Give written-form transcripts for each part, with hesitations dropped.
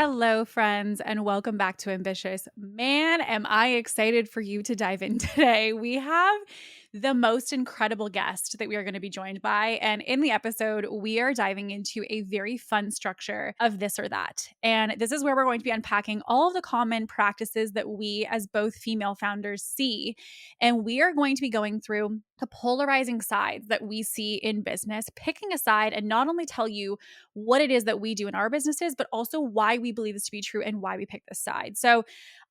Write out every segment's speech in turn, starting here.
Hello, friends, and welcome back to Ambitious. Man, am I excited for you to dive in today. We have the most incredible guest that we are going to be joined by. And in the episode, we are diving into a very fun structure of this or that. And this is where we're going to be unpacking all of the common practices that we as both female founders see. And we are going to be going through the polarizing sides that we see in business, picking a side and not only tell you what it is that we do in our businesses, but also why we believe this to be true and why we pick this side. So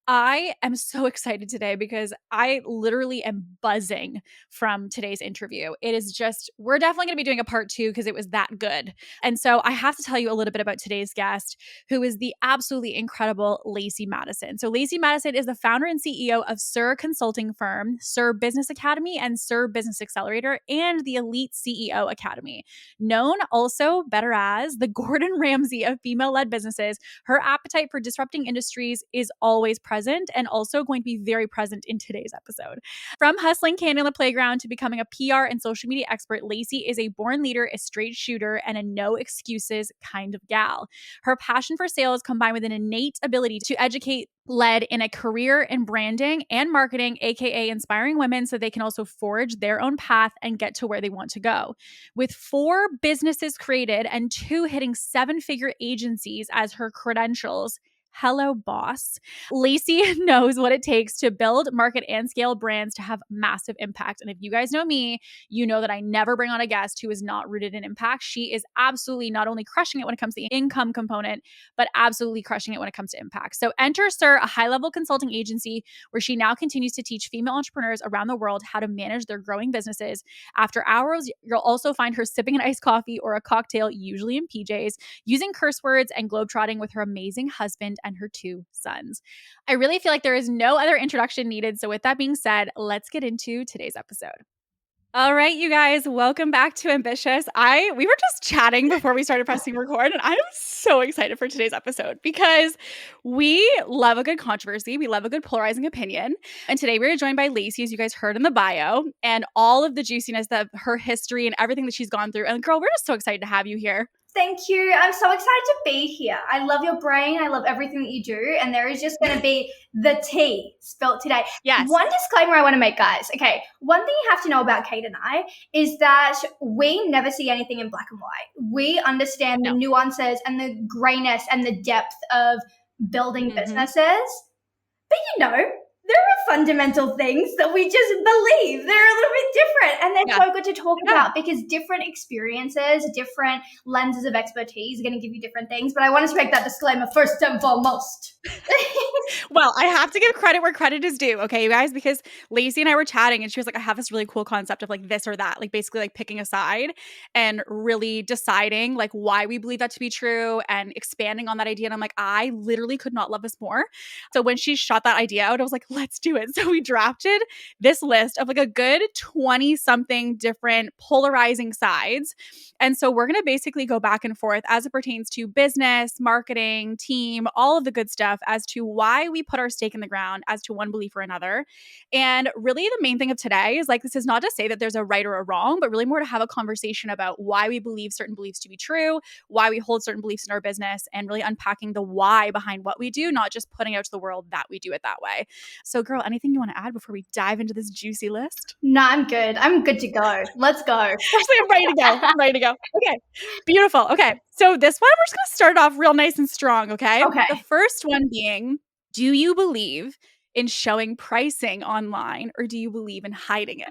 I am so excited today because I literally am buzzing from today's interview. It is just, we're definitely going to be doing a part 2 because it was that good. And so I have to tell you a little bit about today's guest, who is the absolutely incredible Lacey Madison. So Lacey Madison is the founder and CEO of SIR Consulting Firm, SIR Business Academy, and SIR Business Accelerator, and the Elite CEO Academy. Known also better as the Gordon Ramsay of female-led businesses, her appetite for disrupting industries is always present and also going to be very present in today's episode. From hustling candy on the playground to becoming a PR and social media expert, Lacey is a born leader, a straight shooter, and a no excuses kind of gal. Her passion for sales combined with an innate ability to educate led in a career in branding and marketing, aka inspiring women so they can also forge their own path and get to where they want to go. With 4 businesses created and 2 hitting 7-figure agencies as her credentials, hello, boss. Lacey knows what it takes to build, market, and scale brands to have massive impact. And if you guys know me, you know that I never bring on a guest who is not rooted in impact. She is absolutely not only crushing it when it comes to the income component, but absolutely crushing it when it comes to impact. So enter SIR, a high-level consulting agency where she now continues to teach female entrepreneurs around the world how to manage their growing businesses. After hours, you'll also find her sipping an iced coffee or a cocktail, usually in PJs, using curse words and globetrotting with her amazing husband and her 2 sons. I really feel like there is no other introduction needed. So with that being said, let's get into today's episode. All right, you guys, welcome back to Ambitious. We were just chatting before we started pressing record, and I'm so excited for today's episode because we love a good controversy. We love a good polarizing opinion. And today we're joined by Lacey, as you guys heard in the bio, and all of the juiciness of her history and everything that she's gone through. And girl, we're just so excited to have you here. Thank you. I'm so excited to be here. I love your brain. I love everything that you do. And there is just going to be the tea spelt today. Yes. One disclaimer I want to make, guys. Okay. One thing you have to know about Kate and I is that we never see anything in black and white. We understand the nuances and the grayness and the depth of building businesses. But there are fundamental things that we just believe. They're a little bit different, and they're so good to talk about because different experiences, different lenses of expertise are going to give you different things. But I wanted to make that disclaimer first and foremost. Well, I have to give credit where credit is due, okay, you guys? Because Lacey and I were chatting and she was like, I have this really cool concept of like this or that, like basically like picking a side and really deciding like why we believe that to be true and expanding on that idea. And I'm like, I literally could not love this more. So when she shot that idea out, I was like, let's do it. So we drafted this list of like a good 20 something different polarizing sides. And so we're going to basically go back and forth as it pertains to business, marketing, team, all of the good stuff as to why we put our stake in the ground as to one belief or another. And really the main thing of today is like, this is not to say that there's a right or a wrong, but really more to have a conversation about why we believe certain beliefs to be true, why we hold certain beliefs in our business, and really unpacking the why behind what we do, not just putting out to the world that we do it that way. So girl, anything you want to add before we dive into this juicy list? No, I'm good. I'm good to go. Let's go. Actually, I'm ready to go. I'm ready to go. Okay. Beautiful. Okay. So this one, we're just going to start off real nice and strong. Okay. Okay. The first one being, do you believe in showing pricing online or do you believe in hiding it?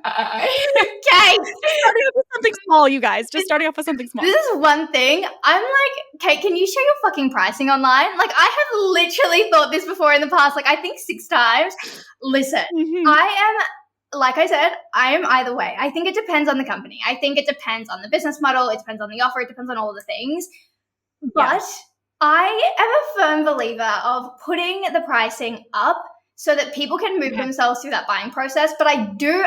Okay. Starting off with something small, you guys. Just starting off with something small. This is one thing. I'm like, Kate, can you show your fucking pricing online? Like, I have literally thought this before in the past, like I think 6 times. Listen, like I said, I am either way. I think it depends on the company. I think it depends on the business model. It depends on the offer. It depends on all the things. But I am a firm believer of putting the pricing up so that people can move themselves through that buying process. But I do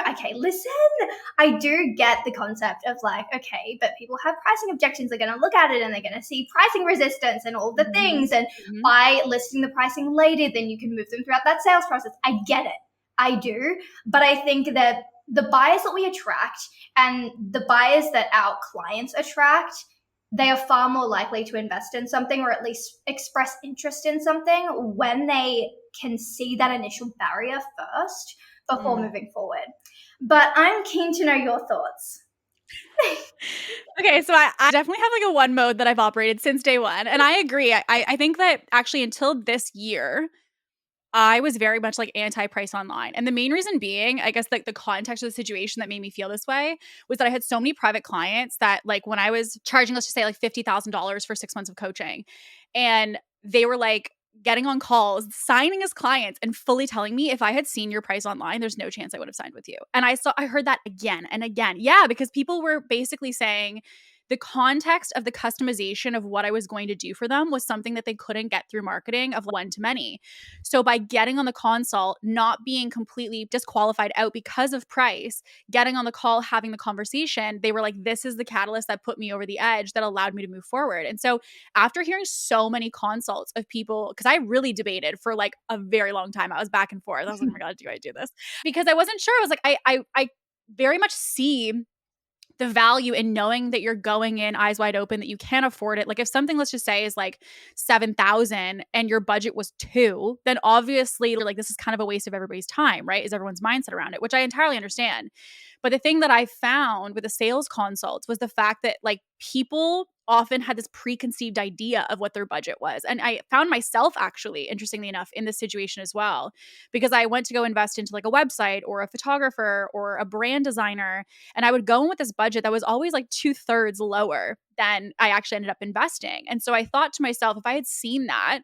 get the concept of like, okay, but people have pricing objections. They're going to look at it and they're going to see pricing resistance and all the things. And by listing the pricing later, then you can move them throughout that sales process. I get it. I do. But I think that the buyers that we attract and the buyers that our clients attract they are far more likely to invest in something or at least express interest in something when they can see that initial barrier first before moving forward. But I'm keen to know your thoughts. Okay, so I definitely have like a one mode that I've operated since day one. And I agree. I think that actually until this year, I was very much like anti-price online. And the main reason being, I guess like the context of the situation that made me feel this way was that I had so many private clients that like when I was charging, let's just say like $50,000 for 6 months of coaching, and they were like getting on calls, signing as clients and fully telling me if I had seen your price online, there's no chance I would have signed with you. And I heard that again and again. Yeah, because people were basically saying the context of the customization of what I was going to do for them was something that they couldn't get through marketing of one to many. So by getting on the consult, not being completely disqualified out because of price, getting on the call, having the conversation, they were like, this is the catalyst that put me over the edge that allowed me to move forward. And so after hearing so many consults of people, because I really debated for like a very long time, I was back and forth. I was like, oh my God, do I do this? Because I wasn't sure. I was like, I very much see the value in knowing that you're going in eyes wide open, that you can't afford it. Like if something, let's just say, is like 7,000 and your budget was 2, then obviously like this is kind of a waste of everybody's time, right? Is everyone's mindset around it, which I entirely understand. But the thing that I found with the sales consults was the fact that like people often had this preconceived idea of what their budget was. And I found myself actually, interestingly enough, in this situation as well, because I went to go invest into like a website or a photographer or a brand designer. And I would go in with this budget that was always like 2/3 lower than I actually ended up investing. And so I thought to myself, if I had seen that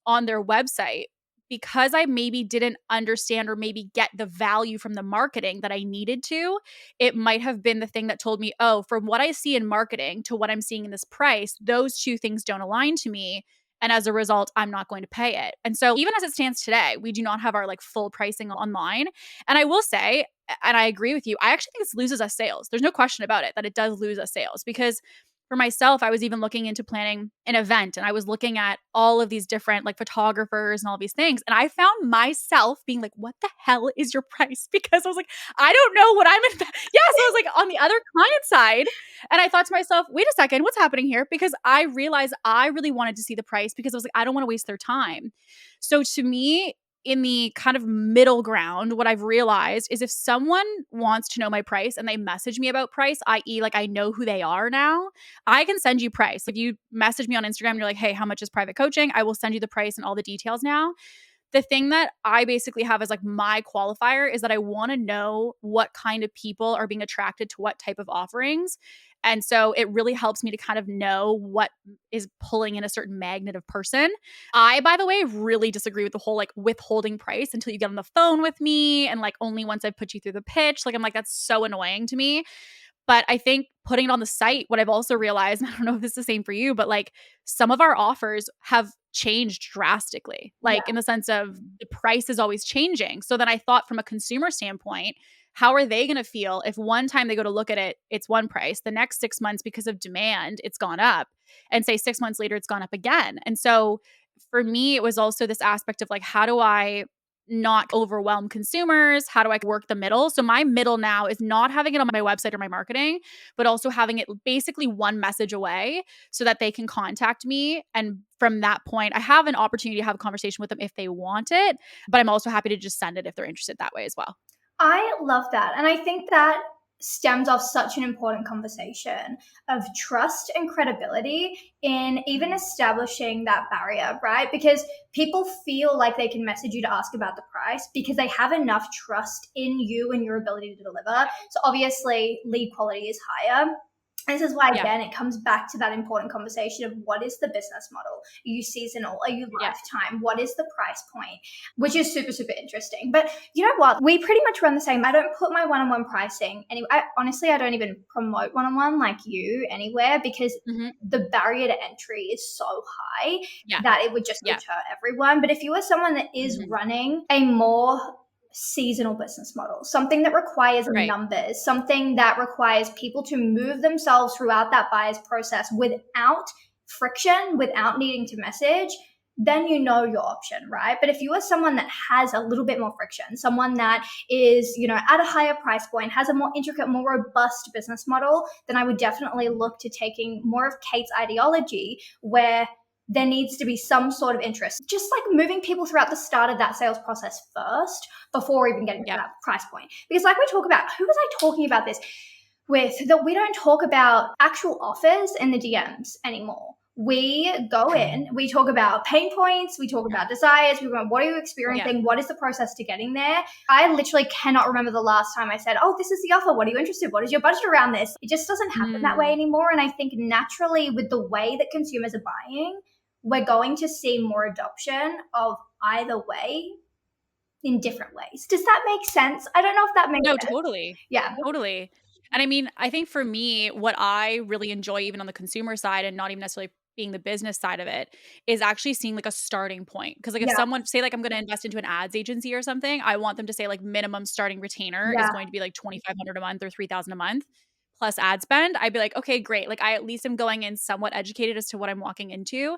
on their website, because I maybe didn't understand or maybe get the value from the marketing that I needed to, it might have been the thing that told me, oh, from what I see in marketing to what I'm seeing in this price, those two things don't align to me. And as a result, I'm not going to pay it. And so even as it stands today, we do not have our like full pricing online. And I will say, and I agree with you, I actually think this loses us sales. There's no question about it that it does lose us sales, because for myself, I was even looking into planning an event, and I was looking at all of these different like photographers and all these things. And I found myself being like, what the hell is your price? Because I was like, I don't know what I'm in. Yeah. So I was like on the other client side. And I thought to myself, wait a second, what's happening here? Because I realized I really wanted to see the price, because I was like, I don't want to waste their time. So to me, in the kind of middle ground, what I've realized is if someone wants to know my price and they message me about price, i.e., like I know who they are now, I can send you price. If you message me on Instagram and you're like, hey, how much is private coaching? I will send you the price and all the details now. The thing that I basically have as like my qualifier is that I want to know what kind of people are being attracted to what type of offerings. And so it really helps me to kind of know what is pulling in a certain magnet of person. I, by the way, really disagree with the whole like withholding price until you get on the phone with me and like only once I've put you through the pitch. Like I'm like, that's so annoying to me. But I think putting it on the site, what I've also realized, and I don't know if this is the same for you, but like some of our offers have changed drastically, like in the sense of the price is always changing. So then I thought from a consumer standpoint, how are they going to feel if one time they go to look at it, it's one price, the next 6 months because of demand, it's gone up, and say 6 months later, it's gone up again. And so for me, it was also this aspect of like, how do I not overwhelm consumers? How do I work the middle? So my middle now is not having it on my website or my marketing, but also having it basically one message away so that they can contact me. And from that point, I have an opportunity to have a conversation with them if they want it, but I'm also happy to just send it if they're interested that way as well. I love that. And I think that stems off such an important conversation of trust and credibility in even establishing that barrier, right? Because people feel like they can message you to ask about the price because they have enough trust in you and your ability to deliver. So obviously, lead quality is higher. This is why, again, it comes back to that important conversation of what is the business model? Are you seasonal? Are you lifetime? What is the price point? Which is super, super interesting. But you know what? We pretty much run the same. I don't put my one-on-one pricing anyway. Honestly, I don't even promote one-on-one like you anywhere because the barrier to entry is so high that it would just deter everyone. But if you are someone that is running a more seasonal business model, something that requires numbers, something that requires people to move themselves throughout that buyer's process without friction, without needing to message, then you know your option, right? But if you are someone that has a little bit more friction, someone that is, at a higher price point, has a more intricate, more robust business model, then I would definitely look to taking more of Kate's ideology, where there needs to be some sort of interest, just like moving people throughout the start of that sales process first before even getting to that price point. Because like we talk about, who was I talking about this with, that we don't talk about actual offers in the DMs anymore. We go in, we talk about pain points, we talk about desires, we want, what are you experiencing? What is the process to getting there? I literally cannot remember the last time I said, oh, this is the offer. What are you interested in? What is your budget around this? It just doesn't happen that way anymore. And I think naturally, with the way that consumers are buying, we're going to see more adoption of either way in different ways. Does that make sense? I don't know if that makes sense. No, totally. Yeah. Totally. And I mean, I think for me, what I really enjoy, even on the consumer side and not even necessarily being the business side of it, is actually seeing like a starting point. Because like if someone say like I'm going to invest into an ads agency or something, I want them to say like minimum starting retainer is going to be like $2,500 a month or $3,000 a month plus ad spend. I'd be like, okay, great. Like I at least am going in somewhat educated as to what I'm walking into.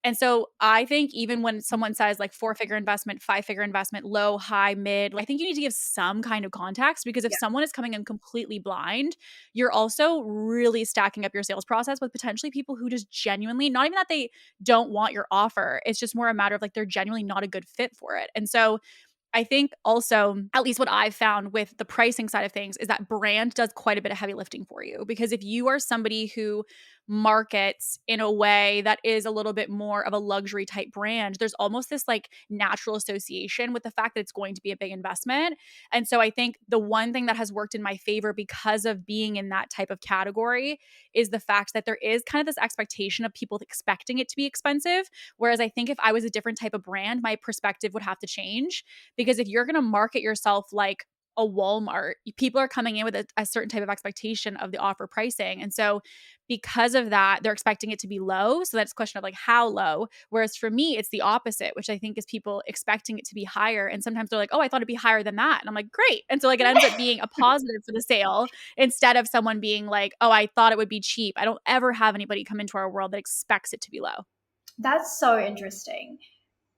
And so I think even when someone says like 4-figure investment, 5-figure investment, low, high, mid, I think you need to give some kind of context, because if someone is coming in completely blind, you're also really stacking up your sales process with potentially people who just genuinely, not even that they don't want your offer, it's just more a matter of like they're genuinely not a good fit for it. And so I think also, at least what I've found with the pricing side of things, is that brand does quite a bit of heavy lifting for you. Because if you are somebody who markets in a way that is a little bit more of a luxury type brand, there's almost this like natural association with the fact that it's going to be a big investment. And so I think the one thing that has worked in my favor because of being in that type of category is the fact that there is kind of this expectation of people expecting it to be expensive. Whereas I think if I was a different type of brand, my perspective would have to change. Because if you're going to market yourself like a Walmart, people are coming in with a certain type of expectation of the offer pricing. And so because of that, they're expecting it to be low. So that's a question of like how low. Whereas for me, it's the opposite, which I think is people expecting it to be higher. And sometimes they're like, oh, I thought it'd be higher than that. And I'm like, great. And so like it ends up being a positive for the sale instead of someone being like, oh, I thought it would be cheap. I don't ever have anybody come into our world that expects it to be low. That's so interesting.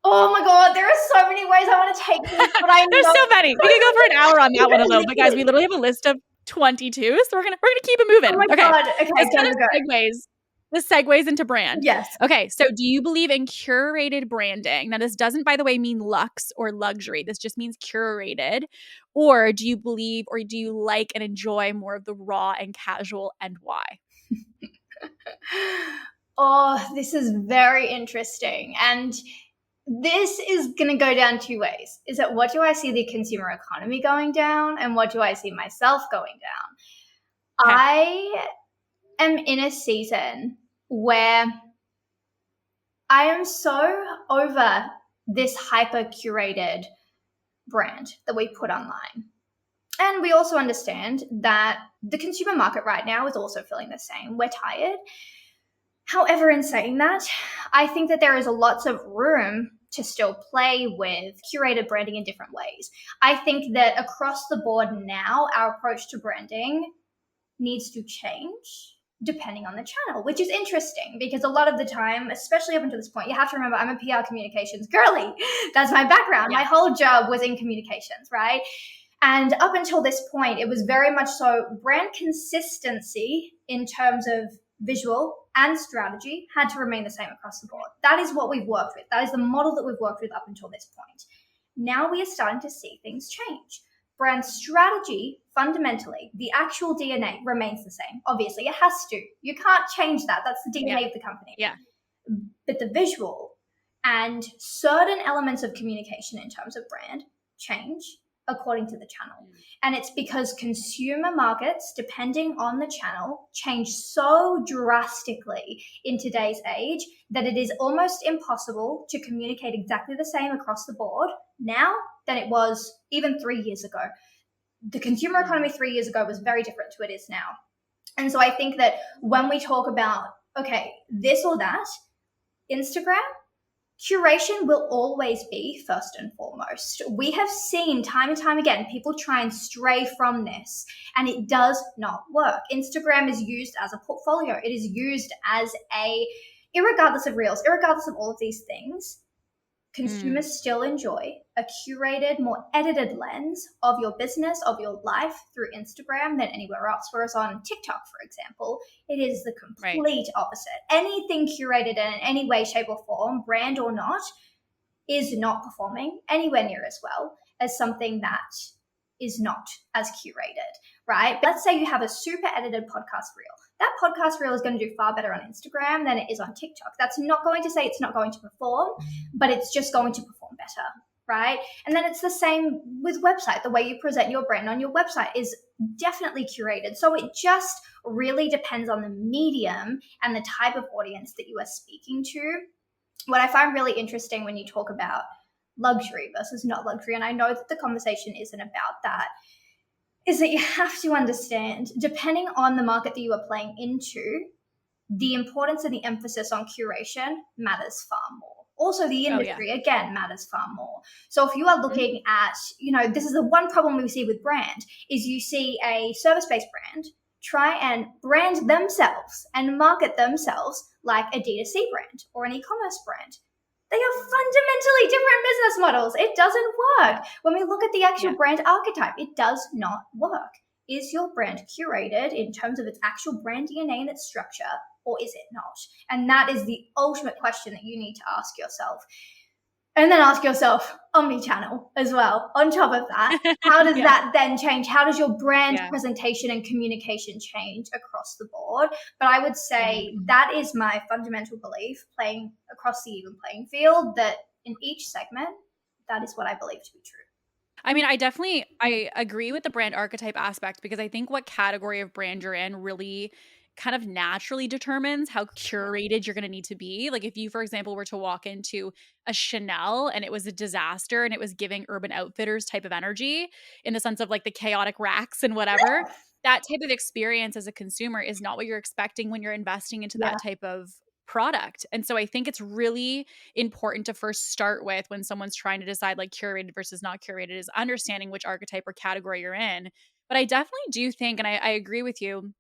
Oh my God, there are so many ways I want to take this, but There's so many. We could go for an hour on that one alone. But guys, we literally have a list of 22, so we're gonna keep it moving. Oh my God. Okay, this kind of segues. This segues into brand. Yes. Okay, so do you believe in curated branding? Now, this doesn't, by the way, mean luxe or luxury. This just means curated. Or do you believe, or do you like and enjoy more of the raw and casual, and why? Oh, this is very interesting. And this is going to go down two ways. Is that what do I see the consumer economy going down, and what do I see myself going down? Okay. I am in a season where I am so over this hyper curated brand that we put online. And we also understand that the consumer market right now is also feeling the same. We're tired. However, in saying that, I think that there is lots of room to still play with curated branding in different ways. I think that across the board now, our approach to branding needs to change depending on the channel, which is interesting because a lot of the time, especially up until this point, you have to remember I'm a PR communications girly. That's my background. Yeah. My whole job was in communications, right? And up until this point, it was very much so brand consistency in terms of visual and strategy had to remain the same across the board. That is what we've worked with. That is the model that we've worked with up until this point. Now we are starting to see things change. Brand strategy, fundamentally, the actual DNA remains the same. Obviously, it has to. You can't change that. That's the DNA of the company. Yeah. But the visual and certain elements of communication in terms of brand change according to the channel. And it's because consumer markets, depending on the channel, change so drastically in today's age that it is almost impossible to communicate exactly the same across the board now than it was even 3 years ago. The consumer economy 3 years ago was very different to it is now. And so I think that when we talk about, okay, this or that, Instagram, curation will always be first and foremost. We have seen time and time again, people try and stray from this, and it does not work. Instagram is used as a portfolio. It is used as irregardless of reels, irregardless of all of these things, consumers still enjoy a curated, more edited lens of your business, of your life through Instagram than anywhere else. Whereas on TikTok, for example, it is the Right. complete opposite. Anything curated in any way, shape, or form, brand or not, is not performing anywhere near as well as something that is not as curated, right? Let's say you have a super edited podcast reel. That podcast reel is going to do far better on Instagram than it is on TikTok. That's not going to say it's not going to perform, but it's just going to perform better, right? And then it's the same with website. The way you present your brand on your website is definitely curated. So it just really depends on the medium and the type of audience that you are speaking to. What I find really interesting when you talk about luxury versus not luxury, and I know that the conversation isn't about that, is that you have to understand, depending on the market that you are playing into, the importance and the emphasis on curation matters far more. Also, the industry, again, matters far more. So if you are looking at, this is the one problem we see with brand, is you see a service-based brand try and brand themselves and market themselves like a D2C brand or an e-commerce brand. They are fundamentally different business models. It doesn't work. When we look at the actual brand archetype, it does not work. Is your brand curated in terms of its actual brand DNA and its structure, or is it not? And that is the ultimate question that you need to ask yourself. And then ask yourself, omni-channel as well. On top of that, how does that then change? How does your brand presentation and communication change across the board? But I would say that is my fundamental belief, playing across the even playing field, that in each segment, that is what I believe to be true. I mean, I agree with the brand archetype aspect, because I think what category of brand you're in really kind of naturally determines how curated you're going to need to be. Like if you, for example, were to walk into a Chanel and it was a disaster and it was giving Urban Outfitters type of energy in the sense of like the chaotic racks and whatever, that type of experience as a consumer is not what you're expecting when you're investing into that type of product. And so I think it's really important to first start with, when someone's trying to decide like curated versus not curated, is understanding which archetype or category you're in. But I definitely do think, and I agree with you,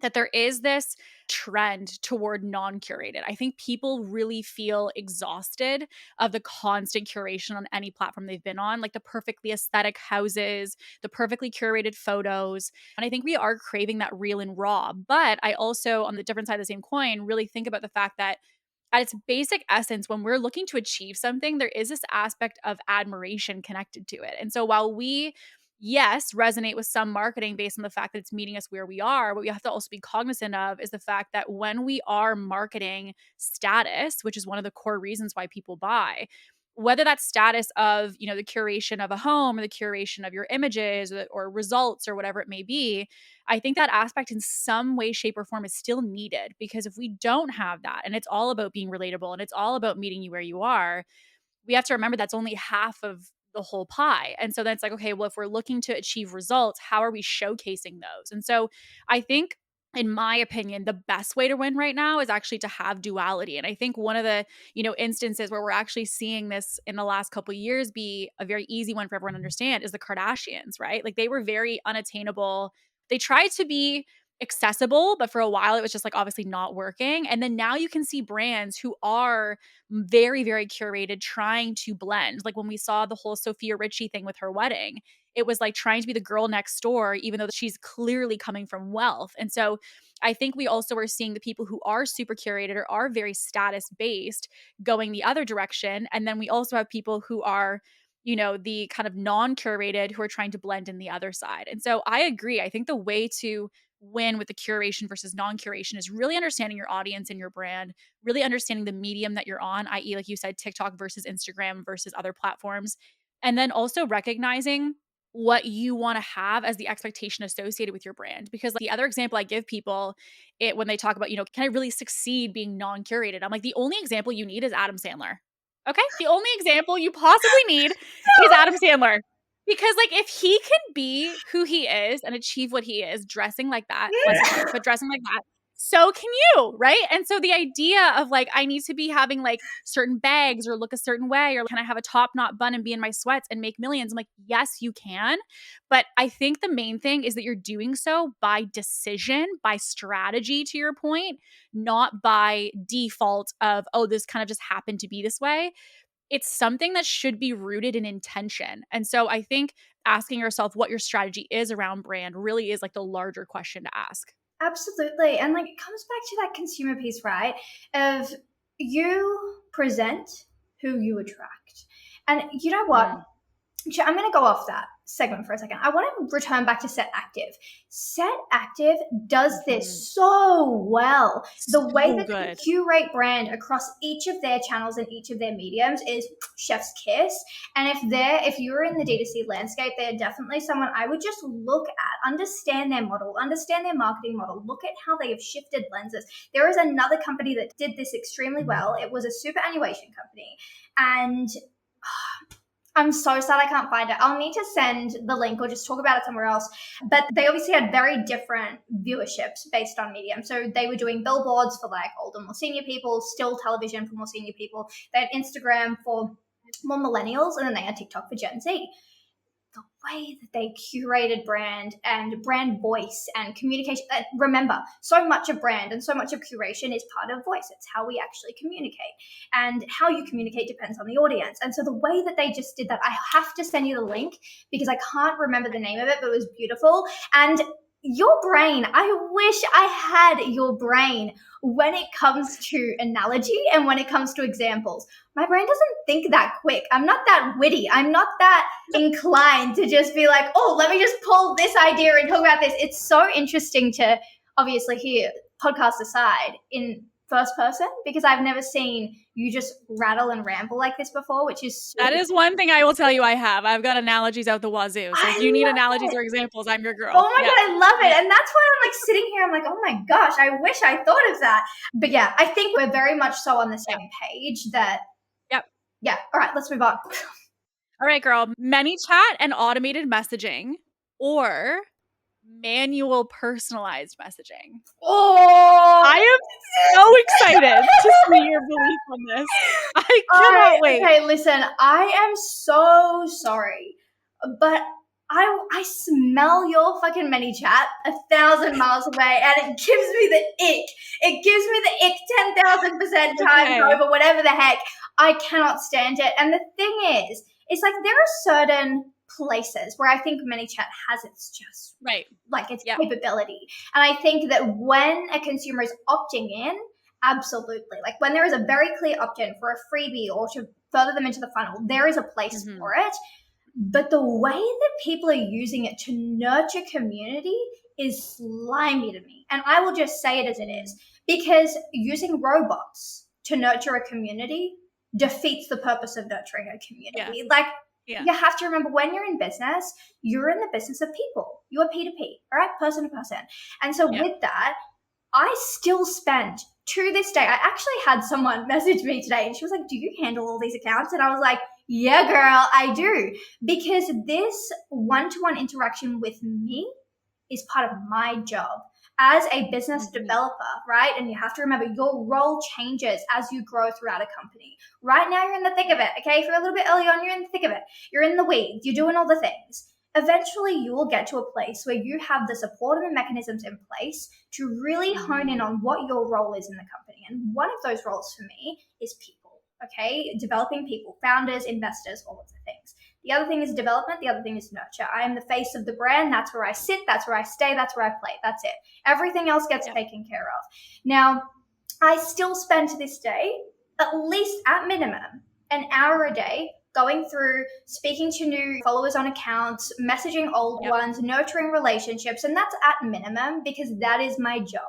that there is this trend toward non-curated. I think people really feel exhausted of the constant curation on any platform they've been on, like the perfectly aesthetic houses, the perfectly curated photos. And I think we are craving that real and raw. But I also, on the different side of the same coin, really think about the fact that at its basic essence, when we're looking to achieve something, there is this aspect of admiration connected to it. And so while we, yes, resonate with some marketing based on the fact that it's meeting us where we are, what we have to also be cognizant of is the fact that when we are marketing status, which is one of the core reasons why people buy, whether that's status of, the curation of a home or the curation of your images or results or whatever it may be, I think that aspect in some way, shape, or form is still needed, because if we don't have that, and it's all about being relatable and it's all about meeting you where you are, we have to remember that's only half of the whole pie. And so that's like, okay, well, if we're looking to achieve results, how are we showcasing those? And so I think, in my opinion, the best way to win right now is actually to have duality. And I think one of the, instances where we're actually seeing this in the last couple of years be a very easy one for everyone to understand is the Kardashians, right? Like they were very unattainable. They tried to be accessible, but for a while it was just like obviously not working. And then now you can see brands who are very, very curated, trying to blend. Like when we saw the whole Sophia Richie thing with her wedding, it was like trying to be the girl next door, even though she's clearly coming from wealth. And so I think we also are seeing the people who are super curated or are very status based going the other direction. And then we also have people who are, the kind of non-curated, who are trying to blend in the other side. And so I agree. I think the way to win with the curation versus non-curation is really understanding your audience and your brand, really understanding the medium that you're on, i.e., like you said, TikTok versus Instagram versus other platforms. And then also recognizing what you want to have as the expectation associated with your brand. Because like, the other example I give people when they talk about, can I really succeed being non-curated? I'm like, the only example you need is Adam Sandler. Okay? The only example you possibly need is Adam Sandler. Because like if he can be who he is and achieve what he is, dressing like that, bless his heart, but dressing like that, so can you, right? And so the idea of like, I need to be having like certain bags or look a certain way, or can I have a top knot bun and be in my sweats and make millions? I'm like, yes, you can. But I think the main thing is that you're doing so by decision, by strategy, to your point, not by default of, oh, this kind of just happened to be this way. it's something that should be rooted in intention. And so I think asking yourself what your strategy is around brand really is like the larger question to ask. Absolutely. And like it comes back to that consumer piece, right? Of you present who you attract. And you know what? Mm. I'm going to go off that segment for a second. I want to return back to Set Active. Set Active does this so well. The way So that they good. curate brand across each of their channels and each of their mediums is chef's kiss. And if you're in the D2C landscape, they're definitely someone I would just look at, understand their model, understand their marketing model, look at how they have shifted lenses. There is another company that did this extremely well. It was a superannuation company. And I'm so sad I can't find it. I'll need to send the link or just talk about it somewhere else. But they obviously had very different viewerships based on medium. So they were doing billboards for like older, more senior people, still television for more senior people. They had Instagram for more millennials, and then they had TikTok for Gen Z. The way that they curated brand and brand voice and communication. Remember, so much of brand and so much of curation is part of voice. It's how we actually communicate. And how you communicate depends on the audience. And so the way that they just did that, I have to send you the link because I can't remember the name of it, but it was beautiful. And your brain, I wish I had your brain when it comes to analogy and when it comes to examples. My brain doesn't think that quick. I'm not that witty. I'm not that inclined to just be like, oh, let me just pull this idea and talk about this. It's so interesting to obviously hear, podcast aside, in first person, because I've never seen you just rattle and ramble like this before, which is That is one thing I will tell you I have. I've got analogies out the wazoo. So if you need analogies or examples, I'm your girl. Oh my God, I love it. And that's why I'm like sitting here, I'm like, oh my gosh, I wish I thought of that. But yeah, I think we're very much so on the same page that, yeah. All right, let's move on. All right, girl. ManyChat and automated messaging or manual personalized messaging. Oh, I am so excited to see your belief on this. I cannot wait. Okay, listen, I am so sorry, but I smell your fucking ManyChat 1,000 miles away, and it gives me the ick. It gives me the ick 10,000% times over, whatever the heck. I cannot stand it. And the thing is, it's like there are certain places where I think ManyChat has its just like its capability. And I think that when a consumer is opting in, absolutely. Like when there is a very clear opt-in for a freebie or to further them into the funnel, there is a place for it. But the way that people are using it to nurture community is slimy to me. And I will just say it as it is. Because using robots to nurture a community defeats the purpose of nurturing a community. You have to remember, when you're in business, you're in the business of people. You are P2P, all right? Person to person. And so with that, I still spend, to this day, I actually had someone message me today and she was like, do you handle all these accounts? And I was like, yeah, girl, I do. Because this one-to-one interaction with me is part of my job as a business developer, right? And you have to remember, your role changes as you grow throughout a company. Right now, you're in the thick of it, okay? If you're a little bit early on, you're in the thick of it. You're in the weeds. You're doing all the things. Eventually, you will get to a place where you have the support and the mechanisms in place to really hone in on what your role is in the company. And one of those roles for me is people, okay? Developing people, founders, investors, all of the things. The other thing is development. The other thing is nurture. I am the face of the brand. That's where I sit. That's where I stay. That's where I play. That's it. Everything else gets taken care of. Now, I still spend to this day, at least at minimum, an hour a day going through, speaking to new followers on accounts, messaging old ones, nurturing relationships. And that's at minimum because that is my job.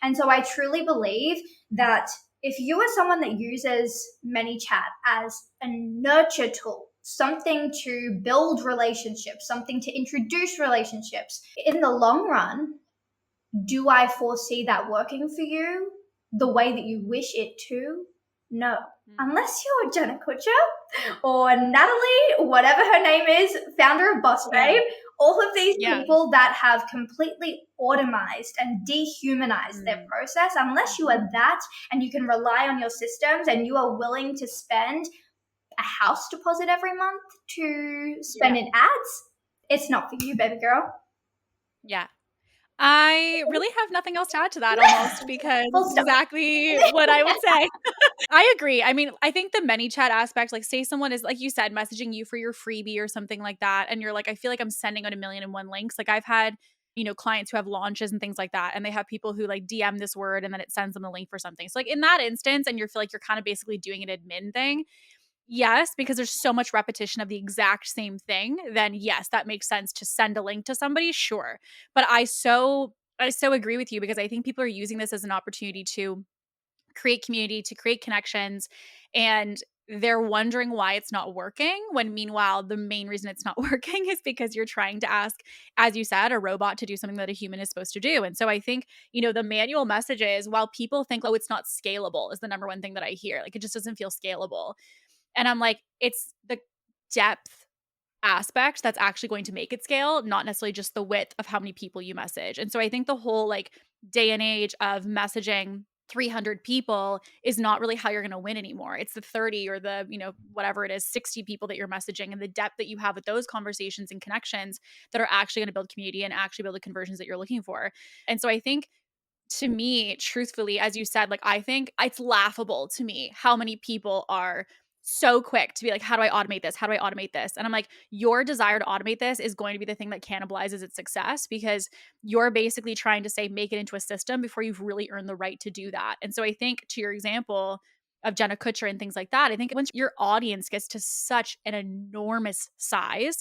And so I truly believe that if you are someone that uses ManyChat as a nurture tool, something to build relationships, something to introduce relationships, in the long run, do I foresee that working for you the way that you wish it to? No. Unless you're Jenna Kutcher or Natalie, whatever her name is, founder of Boss Babe, all of these people that have completely automized and dehumanized their process, unless you are that and you can rely on your systems and you are willing to spend a house deposit every month to spend in ads, it's not for you, baby girl. Yeah. I really have nothing else to add to that almost because Full it's stop. exactly what I would say. I agree. I mean, I think the many chat aspect, like say someone is, like you said, messaging you for your freebie or something like that. And you're like, I feel like I'm sending out a million and one links. Like I've had, clients who have launches and things like that. And they have people who like DM this word and then it sends them a link for something. So like in that instance, and you feel like you're kind of basically doing an admin thing. Yes, because there's so much repetition of the exact same thing, then yes, that makes sense to send a link to somebody, sure. But I so agree with you because I think people are using this as an opportunity to create community, to create connections, and they're wondering why it's not working when meanwhile the main reason it's not working is because you're trying to ask, as you said, a robot to do something that a human is supposed to do. And so I think, the manual messages, while people think, oh, it's not scalable, is the number one thing that I hear. Like it just doesn't feel scalable. And I'm like, it's the depth aspect that's actually going to make it scale, not necessarily just the width of how many people you message. And so I think the whole like day and age of messaging 300 people is not really how you're going to win anymore. It's the 30 or the, whatever it is, 60 people that you're messaging and the depth that you have with those conversations and connections that are actually going to build community and actually build the conversions that you're looking for. And so I think to me, truthfully, as you said, like I think it's laughable to me how many people are so quick to be like, how do I automate this? How do I automate this? And I'm like, your desire to automate this is going to be the thing that cannibalizes its success because you're basically trying to say, make it into a system before you've really earned the right to do that. And so I think to your example of Jenna Kutcher and things like that, I think once your audience gets to such an enormous size,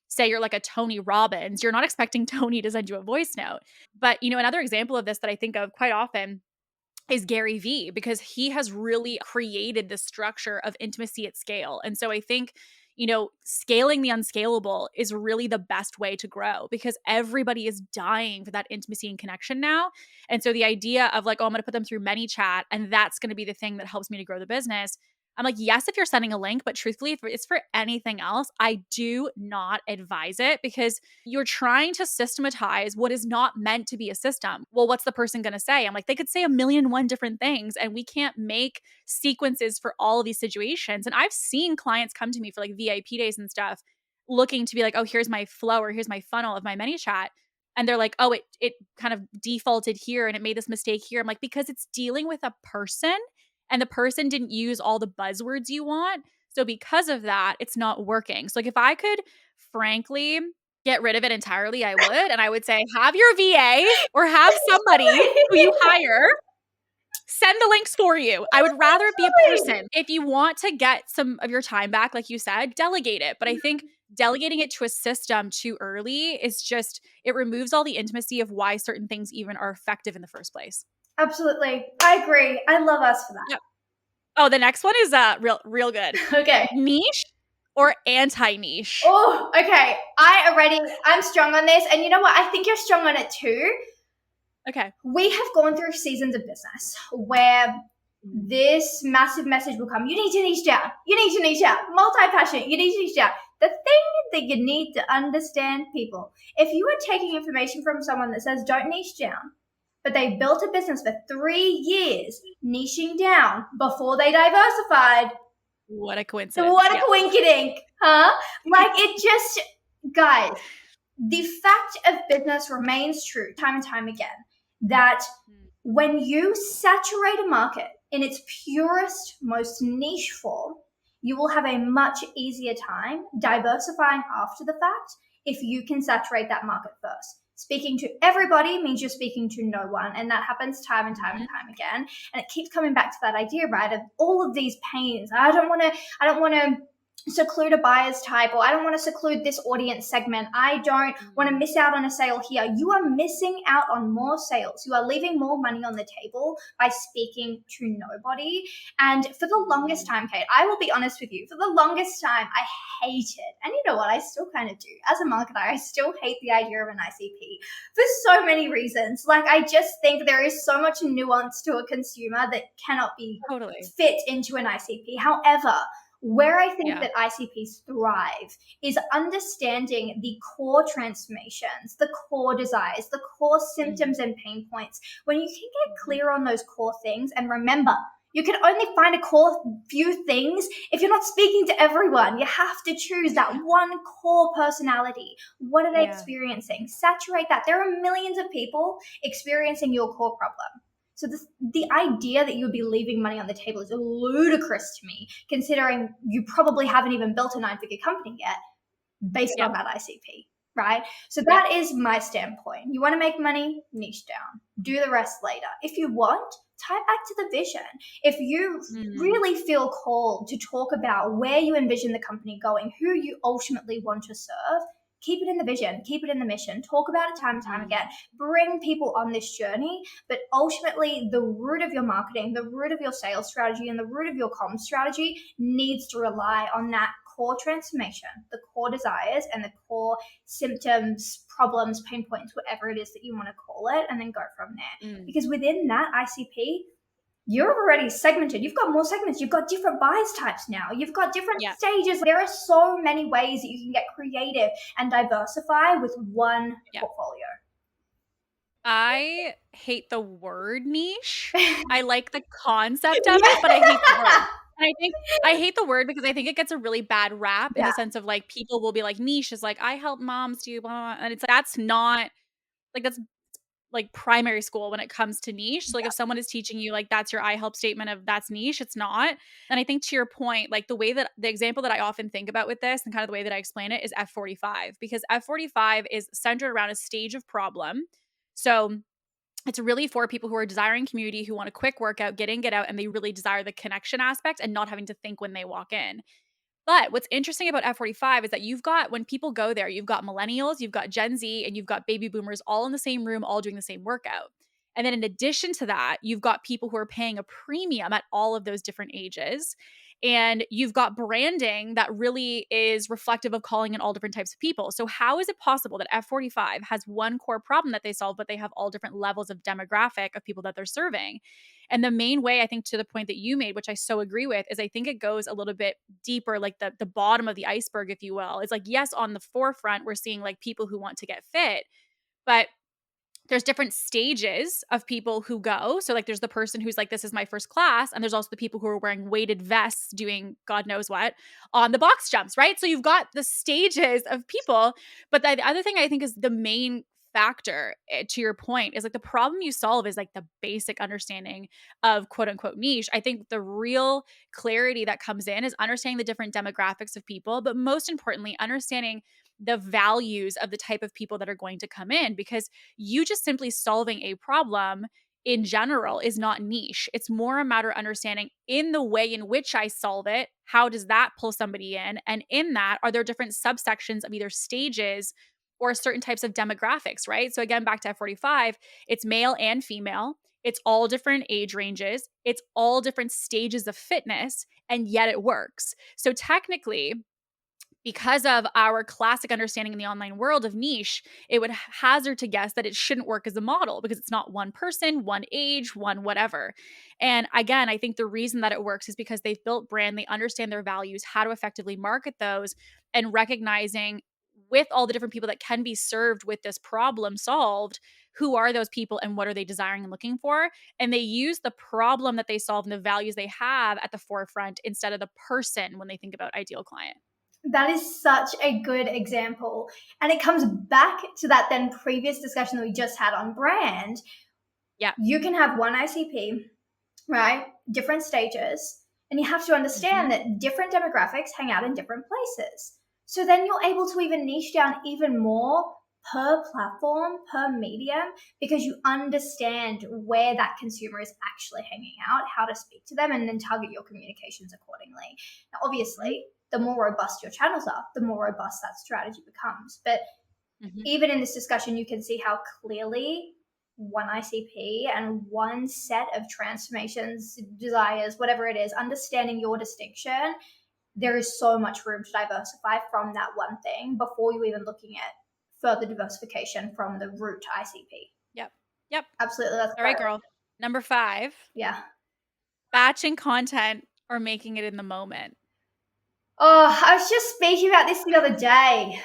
say you're like a Tony Robbins, you're not expecting Tony to send you a voice note. But, another example of this that I think of quite often is Gary Vee, because he has really created the structure of intimacy at scale. And so I think, scaling the unscalable is really the best way to grow because everybody is dying for that intimacy and connection now. And so the idea of like, oh, I'm going to put them through ManyChat and that's going to be the thing that helps me to grow the business. I'm like, yes, if you're sending a link, but truthfully, if it's for anything else, I do not advise it because you're trying to systematize what is not meant to be a system. Well, what's the person going to say? I'm like, they could say a million and one different things, and we can't make sequences for all of these situations. And I've seen clients come to me for like VIP days and stuff looking to be like, oh, here's my flow or here's my funnel of my ManyChat. And they're like, oh, it kind of defaulted here and it made this mistake here. I'm like, because it's dealing with a person and the person didn't use all the buzzwords you want. So because of that, it's not working. So like if I could frankly get rid of it entirely, I would. And I would say, have your VA or have somebody who you hire send the links for you. I would rather it be a person. If you want to get some of your time back, like you said, delegate it. But I think delegating it to a system too early is just, it removes all the intimacy of why certain things even are effective in the first place. Absolutely. I agree. I love us for that. Yep. Oh, the next one is real good. Okay. Niche or anti-niche? Oh, okay. I'm strong on this. And you know what? I think you're strong on it too. Okay. We have gone through seasons of business where this massive message will come. You need to niche down. You need to niche out. Multi-passionate. You need to niche down. The thing that you need to understand, people, if you are taking information from someone that says don't niche down, but they built a business for 3 years niching down before they diversified. What a coincidence. What a coinkydink, huh? Like it just, guys, the fact of business remains true time and time again that when you saturate a market in its purest, most niche form, you will have a much easier time diversifying after the fact if you can saturate that market first. Speaking to everybody means you're speaking to no one. And that happens time and time and time again. And it keeps coming back to that idea, right? Of all of these pains. I don't want to seclude a buyer's type, or I don't want to seclude this audience segment. I don't want to miss out on a sale here. You are missing out on more sales. You are leaving more money on the table by speaking to nobody. And for the longest time, Kate, I will be honest with you, for the longest time, I hated, and you know what, I still kind of do. As a marketer, I still hate the idea of an ICP for so many reasons. Like, I just think there is so much nuance to a consumer that cannot be fit into an ICP. However, where I think that ICPs thrive is understanding the core transformations, the core desires, the core symptoms and pain points. When you can get clear on those core things, and remember, You can only find a core few things if you're not speaking to everyone. You have to choose that one core personality. What are they experiencing? Saturate that. There are millions of people experiencing your core problem. So the idea that you would be leaving money on the table is ludicrous to me, considering you probably haven't even built a 9-figure company yet based on that ICP, right? So that is my standpoint. You want to make money, niche down. Do the rest later. If you want, tie it back to the vision. If you really feel called to talk about where you envision the company going, who you ultimately want to serve, keep it in the vision, keep it in the mission, talk about it time and time again, bring people on this journey. But ultimately, the root of your marketing, the root of your sales strategy, and the root of your comms strategy needs to rely on that core transformation, the core desires and the core symptoms, problems, pain points, whatever it is that you want to call it, and then go from there. Because within that ICP, you're already segmented. You've got more segments. You've got different buyers types now. You've got different stages. There are so many ways that you can get creative and diversify with one portfolio. I hate the word niche. I like the concept of it, but I hate the word. And I hate the word because I think it gets a really bad rap in the sense of like people will be like niche is like I help moms do blah, blah, blah. And it's like that's not like that's like primary school when it comes to niche. So like if someone is teaching you like that's your I help statement of that's niche, it's not. And I think to your point, like the way that the example that I often think about with this and kind of the way that I explain it is F45 because F45 is centered around a stage of problem. So it's really for people who are desiring community, who want a quick workout, get in, get out, and they really desire the connection aspect and not having to think when they walk in. But what's interesting about F45 is that you've got, when people go there, you've got millennials, you've got Gen Z, and you've got baby boomers all in the same room, all doing the same workout. And then in addition to that, you've got people who are paying a premium at all of those different ages. And you've got branding that really is reflective of calling in all different types of people. So how is it possible that F45 has one core problem that they solve, but they have all different levels of demographic of people that they're serving? And the main way, I think, to the point that you made, which I so agree with, is I think it goes a little bit deeper, like the bottom of the iceberg, if you will. It's like, yes, on the forefront, we're seeing like people who want to get fit, but there's different stages of people who go. So like there's the person who's like, this is my first class. And there's also the people who are wearing weighted vests doing God knows what on the box jumps, right? So you've got the stages of people. But the other thing I think is the main factor to your point is like the problem you solve is like the basic understanding of quote unquote niche. I think the real clarity that comes in is understanding the different demographics of people, but most importantly, understanding the values of the type of people that are going to come in, because you just simply solving a problem in general is not niche. It's more a matter of understanding in the way in which I solve it, how does that pull somebody in? And in that, are there different subsections of either stages or certain types of demographics, right? So again, back to F45, it's male and female. It's all different age ranges. It's all different stages of fitness, and yet it works. So technically, because of our classic understanding in the online world of niche, it would hazard to guess that it shouldn't work as a model because it's not one person, one age, one whatever. And again, I think the reason that it works is because they've built brand, they understand their values, how to effectively market those, and recognizing with all the different people that can be served with this problem solved, who are those people and what are they desiring and looking for? And they use the problem that they solve and the values they have at the forefront instead of the person when they think about ideal client. That is such a good example. And it comes back to that then previous discussion that we just had on brand. Yeah. You can have one ICP, right? Different stages. And you have to understand that different demographics hang out in different places. So then you're able to even niche down even more per platform, per medium, because you understand where that consumer is actually hanging out, how to speak to them, and then target your communications accordingly. Now, obviously, the more robust your channels are, the more robust that strategy becomes. But even in this discussion, you can see how clearly one ICP and one set of transformations, desires, whatever it is, understanding your distinction, there is so much room to diversify from that one thing before you even looking at further diversification from the root ICP. Yep. Absolutely. That's all right, girl. Number 5. Yeah. Batching content or making it in the moment. Oh, I was just speaking about this the other day.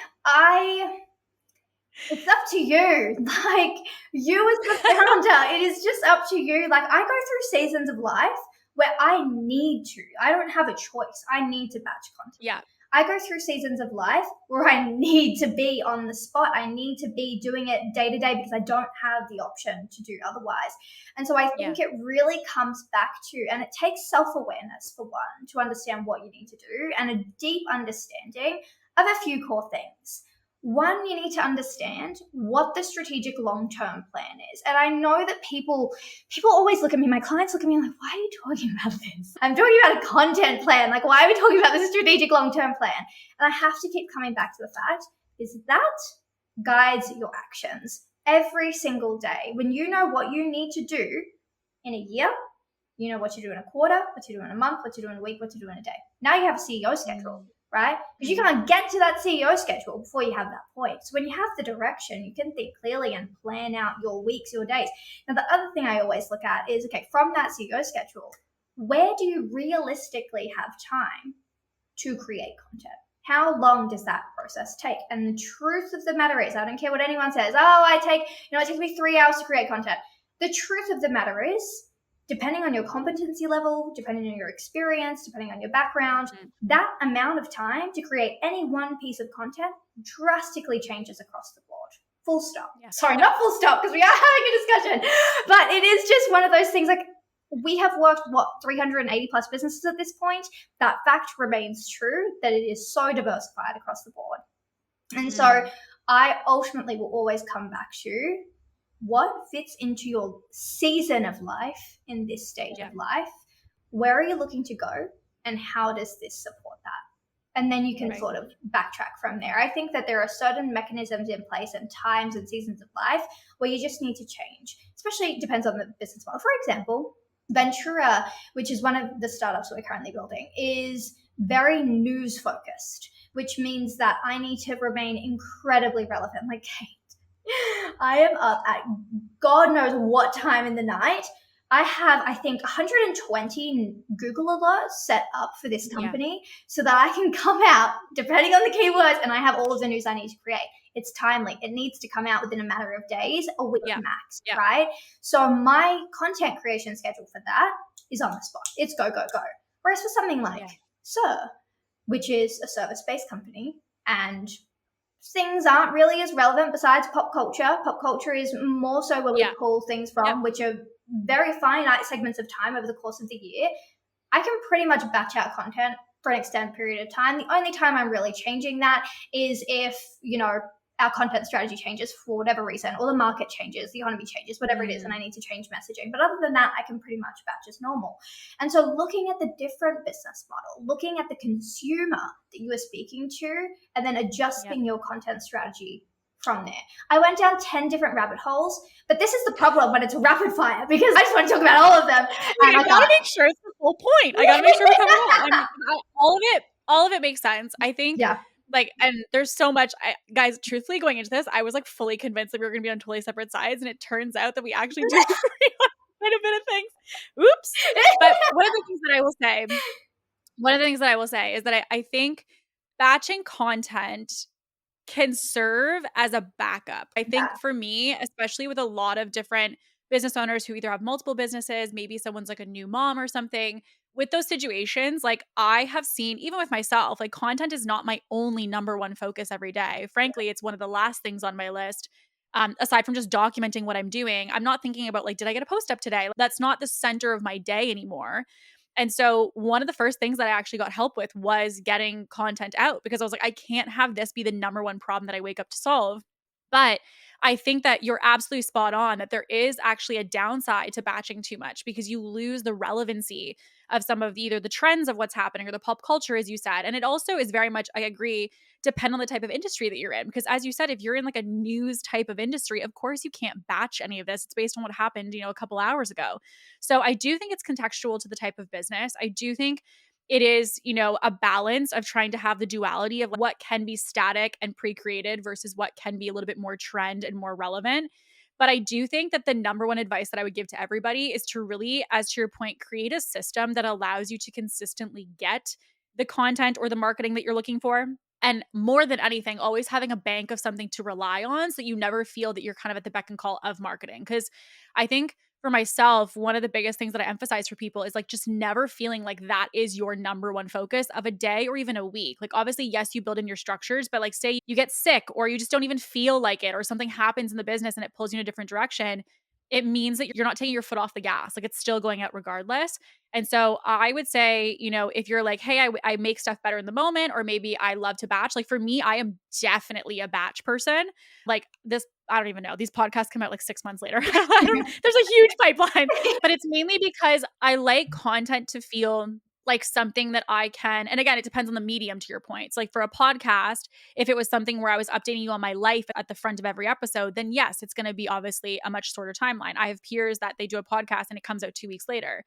It's up to you. Like, you as the founder, it is just up to you. Like, I go through seasons of life where I need to. I don't have a choice. I need to batch content. Yeah. I go through seasons of life where I need to be on the spot. I need to be doing it day to day because I don't have the option to do otherwise. And so I think it really comes back to, and it takes self-awareness for one, to understand what you need to do, and a deep understanding of a few core things. One, you need to understand what the strategic long-term plan is. And I know that people always look at me, my clients look at me like, why are you talking about this? I'm talking about a content plan. Like, why are we talking about this strategic long-term plan? And I have to keep coming back to the fact is that guides your actions every single day. When you know what you need to do in a year, you know what you do in a quarter, what you do in a month, what you do in a week, what you do in a day. Now you have a CEO schedule. Right? Because you can't get to that CEO schedule before you have that point. So when you have the direction, you can think clearly and plan out your weeks, your days. Now, the other thing I always look at is, okay, from that CEO schedule, where do you realistically have time to create content? How long does that process take? And the truth of the matter is, I don't care what anyone says, it takes me 3 hours to create content. The truth of the matter is, depending on your competency level, depending on your experience, depending on your background, that amount of time to create any one piece of content drastically changes across the board. Full stop. Yeah. Sorry, not full stop, because we are having a discussion. But it is just one of those things, like, we have worked, 380 plus businesses at this point. That fact remains true, that it is so diversified across the board. And so I ultimately will always come back to what fits into your season of life in this stage of life. Where are you looking to go, and how does this support that? And then you can sort of backtrack from there. I think that there are certain mechanisms in place and times and seasons of life where you just need to change, especially it depends on the business model. For example, Ventura, which is one of the startups that we're currently building, is very news focused, which means that I need to remain incredibly relevant. Like, I am up at God knows what time in the night. I have, I think, 120 Google alerts set up for this company so that I can come out, depending on the keywords, and I have all of the news I need to create. It's timely. It needs to come out within a matter of days, a week max, right? So my content creation schedule for that is on the spot. It's go, go, go. Whereas for something like Sir, which is a service-based company, and things aren't really as relevant besides pop culture. Pop culture is more so where we pull things from, which are very finite segments of time over the course of the year. I can pretty much batch out content for an extended period of time. The only time I'm really changing that is if, our content strategy changes for whatever reason, or the market changes, the economy changes, whatever it is, and I need to change messaging. But other than that, I can pretty much batch as normal. And so looking at the different business model, looking at the consumer that you are speaking to, and then adjusting your content strategy from there. I went down 10 different rabbit holes, but this is the problem when it's rapid fire, because I just want to talk about all of them. And I gotta make sure it's the whole point. I gotta make sure we cover it all. All of it makes sense. I think and there's so much, guys, truthfully going into this, I was like fully convinced that we were going to be on totally separate sides. And it turns out that we actually do agree on quite a bit of things. Oops. But one of the things that I will say is that I think batching content can serve as a backup. I think for me, especially with a lot of different business owners who either have multiple businesses, maybe someone's like a new mom or something, with those situations, like I have seen, even with myself, like content is not my only number one focus every day. Frankly, it's one of the last things on my list. Aside from just documenting what I'm doing, I'm not thinking about like, did I get a post up today? That's not the center of my day anymore. And so one of the first things that I actually got help with was getting content out, because I was like, I can't have this be the number one problem that I wake up to solve. But I think that you're absolutely spot on, that there is actually a downside to batching too much, because you lose the relevancy of some of either the trends of what's happening or the pop culture, as you said. And it also is very much, I agree, depend on the type of industry that you're in. Because as you said, if you're in like a news type of industry, of course you can't batch any of this. It's based on what happened, a couple hours ago. So I do think it's contextual to the type of business. I do think it is, a balance of trying to have the duality of what can be static and pre-created versus what can be a little bit more trend and more relevant. But I do think that the number one advice that I would give to everybody is to really, as to your point, create a system that allows you to consistently get the content or the marketing that you're looking for. And more than anything, always having a bank of something to rely on so that you never feel that you're kind of at the beck and call of marketing. Because I think for myself, one of the biggest things that I emphasize for people is like just never feeling like that is your number one focus of a day or even a week. Like obviously, yes, you build in your structures, but like say you get sick or you just don't even feel like it or something happens in the business and it pulls you in a different direction, it means that you're not taking your foot off the gas. Like it's still going out regardless. And so I would say, you know, if you're like, hey, I make stuff better in the moment, or maybe I love to batch. Like for me, I am definitely a batch person. Like this, I don't even know. These podcasts come out like 6 months later. There's a huge pipeline, but it's mainly because I like content to feel like something that I can, and again, it depends on the medium to your point. It's like for a podcast, if it was something where I was updating you on my life at the front of every episode, then yes, it's going to be obviously a much shorter timeline. I have peers that they do a podcast and it comes out 2 weeks later.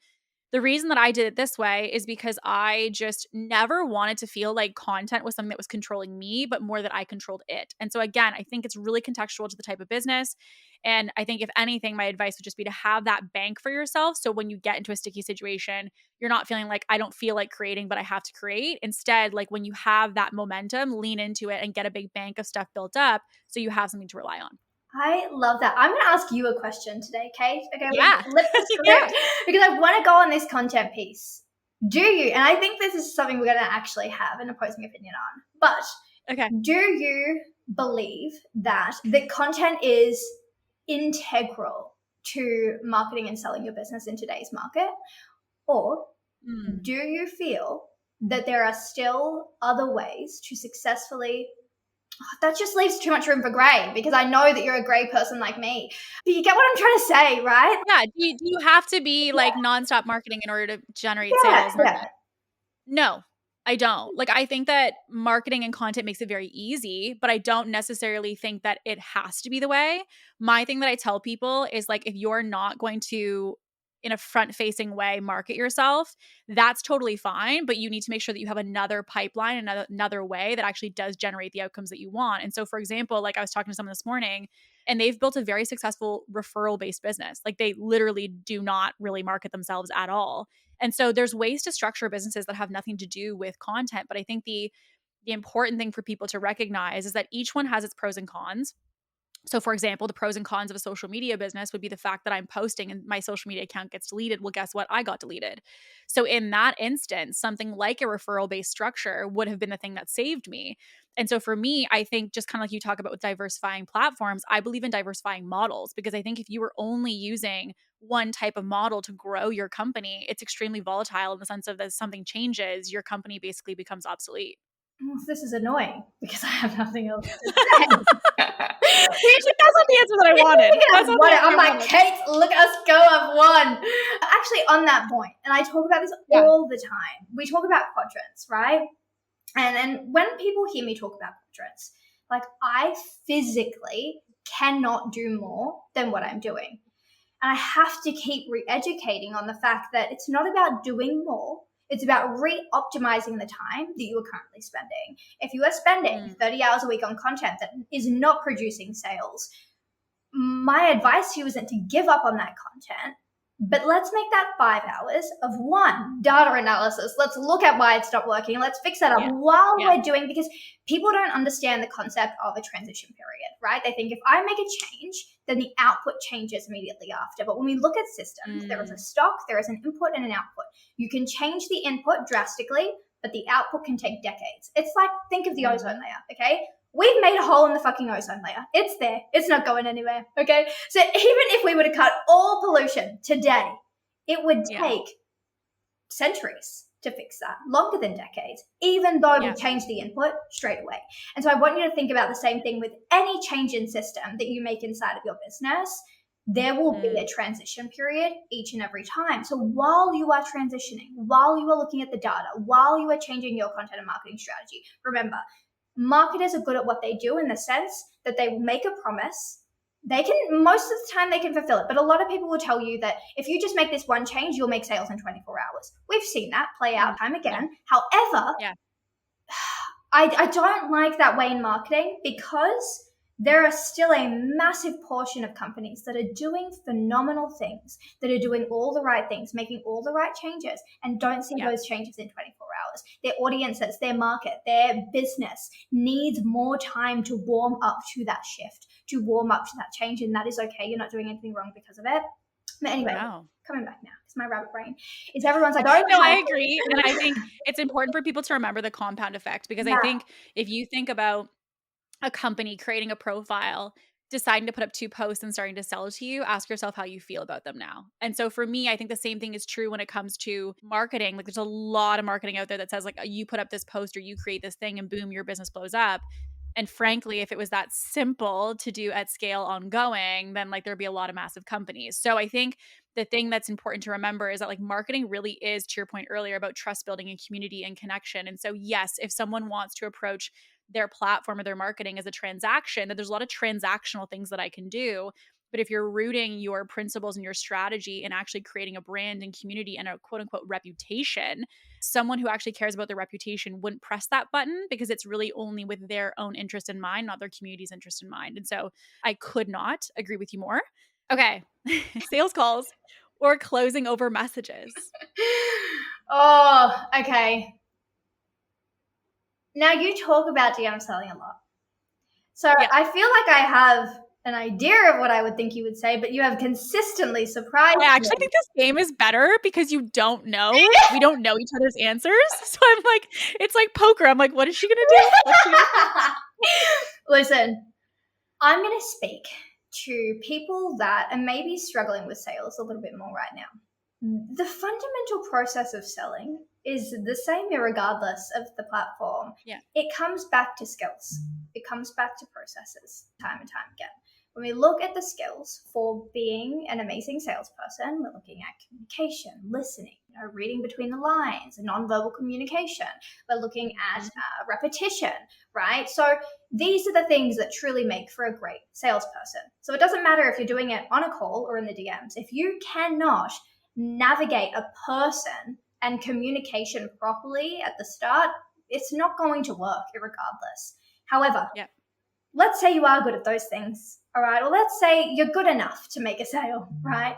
The reason that I did it this way is because I just never wanted to feel like content was something that was controlling me, but more that I controlled it. And so again, I think it's really contextual to the type of business. And I think if anything, my advice would just be to have that bank for yourself. So when you get into a sticky situation, you're not feeling like I don't feel like creating, but I have to create. Instead, like when you have that momentum, lean into it and get a big bank of stuff built up so you have something to rely on. I love that. I'm going to ask you a question today, Kate. Okay, Yeah. flip the script Yeah. because I want to go on this content piece. Do you, and I think this is something we're going to actually have an opposing opinion on, but Okay. do you believe that the content is integral to marketing and selling your business in today's market? Or do you feel that there are still other ways to successfully that just leaves too much room for gray because I know that you're a gray person like me. But you get what I'm trying to say, right? Yeah. Do you have to be like nonstop marketing in order to generate Yeah, sales? yeah. No, I don't. Like, I think that marketing and content makes it very easy, but I don't necessarily think that it has to be the way. My thing that I tell people is like, if you're not going to, in a front facing way, market yourself, that's totally fine. But you need to make sure that you have another pipeline, another way that actually does generate the outcomes that you want. And so, for example, like I was talking to someone this morning and they've built a very successful referral based business. Like they literally do not really market themselves at all. And so there's ways to structure businesses that have nothing to do with content. But I think the important thing for people to recognize is that each one has its pros and cons. So, for example, the pros and cons of a social media business would be the fact that I'm posting and my social media account gets deleted. Well, guess what? I got deleted. So, in that instance, something like a referral based structure would have been the thing that saved me. And so, for me, I think just kind of like you talk about with diversifying platforms, I believe in diversifying models because I think if you were only using one type of model to grow your company, it's extremely volatile in the sense of that something changes, your company basically becomes obsolete. This is annoying because I have nothing else to say. That's not the answer that I wanted. I'm like, Kate, look at us go, I've won. Actually, on that point, and I talk about this all the time, we talk about quadrants, right? And when people hear me talk about quadrants, like I physically cannot do more than what I'm doing. And I have to keep re-educating on the fact that it's not about doing more. It's about re-optimizing the time that you are currently spending. If you are spending 30 hours a week on content that is not producing sales, my advice to you isn't to give up on that content, but let's make that 5 hours of one, data analysis. Let's look at why it stopped working. Let's fix that up while we're doing, because people don't understand the concept of a transition period, right? They think if I make a change, then the output changes immediately after. But when we look at systems, there is a stock, there is an input and an output. You can change the input drastically, but the output can take decades. It's like, think of the ozone layer, okay? We've made a hole in the fucking ozone layer. It's there. It's not going anywhere, okay? So even if we were to cut all pollution today, it would take centuries to fix that, longer than decades, even though we change the input straight away. And so I want you to think about the same thing with any change in system that you make inside of your business. There will be a transition period each and every time. So while you are transitioning, while you are looking at the data, while you are changing your content and marketing strategy, remember, marketers are good at what they do in the sense that they will make a promise. They can, most of the time they can fulfill it, but a lot of people will tell you that if you just make this one change, you'll make sales in 24 hours. We've seen that play out time again. However, I don't like that way in marketing because there are still a massive portion of companies that are doing phenomenal things, that are doing all the right things, making all the right changes, and don't see those changes in 24 hours. Their audiences, their market, their business needs more time to warm up to that shift, to warm up to that change, and that is okay. You're not doing anything wrong because of it. But anyway, No. coming back now, because my rabbit brain is everyone's like, oh, No, I agree. And I think it's important for people to remember the compound effect, because I yeah, think if you think about a company creating a profile, deciding to put up 2 posts and starting to sell to you, ask yourself how you feel about them now. And so for me, I think the same thing is true when it comes to marketing. Like, there's a lot of marketing out there that says, like, you put up this post or you create this thing and boom, your business blows up. And frankly, if it was that simple to do at scale ongoing, then like there'd be a lot of massive companies. So I think the thing that's important to remember is that like marketing really is, to your point earlier, about trust building and community and connection. And so yes, if someone wants to approach their platform or their marketing as a transaction, that there's a lot of transactional things that I can do. But if you're rooting your principles and your strategy and actually creating a brand and community and a quote unquote reputation, someone who actually cares about their reputation wouldn't press that button, because it's really only with their own interest in mind, not their community's interest in mind. And so I could not agree with you more. Okay. Sales calls or closing over messages. Oh, okay. Now you talk about DM selling a lot. So Yeah. I feel like I have an idea of what I would think you would say, but you have consistently surprised I actually me. think this game is better because you don't know. We don't know each other's answers. So I'm like, it's like poker. I'm like, what is she going to do? What's she gonna Listen, I'm going to speak to people that are maybe struggling with sales a little bit more right now. The fundamental process of selling is the same regardless of the platform. Yeah. It comes back to skills. It comes back to processes time and time again. When we look at the skills for being an amazing salesperson, we're looking at communication, listening, reading between the lines, nonverbal communication. We're looking at repetition, right? So these are the things that truly make for a great salesperson. So it doesn't matter if you're doing it on a call or in the DMs. If you cannot navigate a person and communication properly at the start, it's not going to work regardless. However, let's say you are good at those things, all right? Or let's say you're good enough to make a sale, right?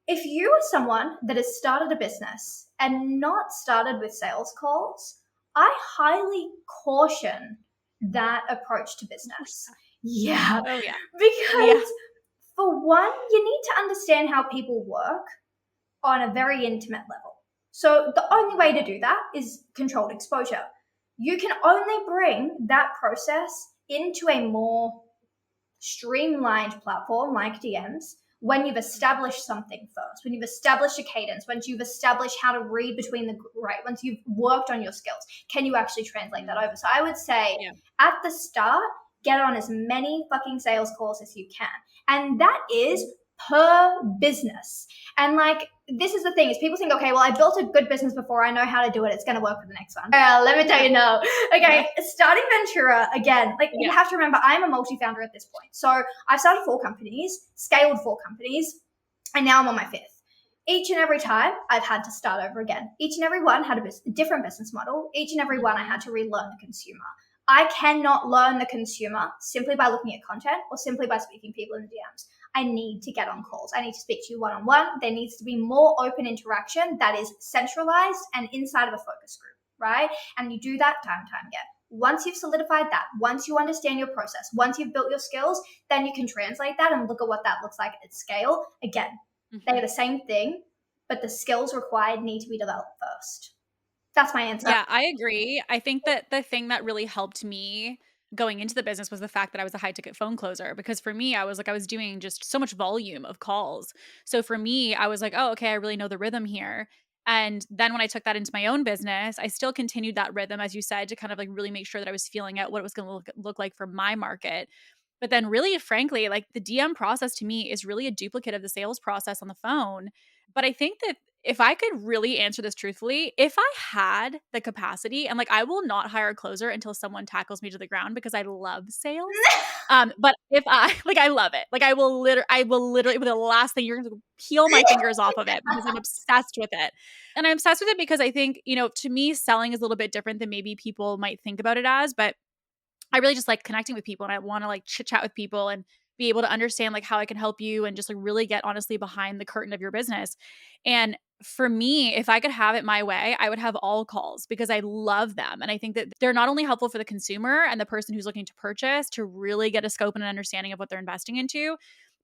If you are someone that has started a business and not started with sales calls, I highly caution that approach to business. Yeah. Oh, yeah. Because for one, you need to understand how people work on a very intimate level. So the only way to do that is controlled exposure. You can only bring that process into a more streamlined platform like DMs when you've established something first, when you've established a cadence, once you've established how to read between the right, once you've worked on your skills, can you actually translate that over? So I would say at the start, get on as many fucking sales calls as you can. And that is per business. And like, this is the thing is people think, okay, well, I built a good business before. I know how to do it. It's going to work for the next one. Let me tell you no. Okay. Starting Ventura again, like you have to remember I'm a multi-founder at this point. So I've started 4 companies, scaled 4 companies, and now I'm on my 5th. Each and every time I've had to start over again. Each and every one had a different business model. Each and every one I had to relearn the consumer. I cannot learn the consumer simply by looking at content or simply by speaking to people in the DMs. I need to get on calls. I need to speak to you one-on-one. There needs to be more open interaction that is centralized and inside of a focus group, right? And you do that time and time again. Once you've solidified that, once you understand your process, once you've built your skills, then you can translate that and look at what that looks like at scale. Again, they are the same thing, but the skills required need to be developed first. That's my answer. Yeah, I agree. I think that the thing that really helped me going into the business was the fact that I was a high ticket phone closer, because for me, I was doing just so much volume of calls. So for me, I was like, oh, okay, I really know the rhythm here. And then when I took that into my own business, I still continued that rhythm, as you said, to kind of like really make sure that I was feeling out what it was going to look like for my market. But then really, frankly, like the DM process to me is really a duplicate of the sales process on the phone. But I think that if I could really answer this truthfully, if I had the capacity, and like I will not hire a closer until someone tackles me to the ground because I love sales. But if I love it. Like I will literally, the last thing you're going to peel my fingers off of it because I'm obsessed with it. And I'm obsessed with it because I think, to me, selling is a little bit different than maybe people might think about it as, but I really just like connecting with people, and I want to like chit chat with people and be able to understand like how I can help you and just like really get honestly behind the curtain of your business. And for me, if I could have it my way, I would have all calls because I love them. And I think that they're not only helpful for the consumer and the person who's looking to purchase to really get a scope and an understanding of what they're investing into,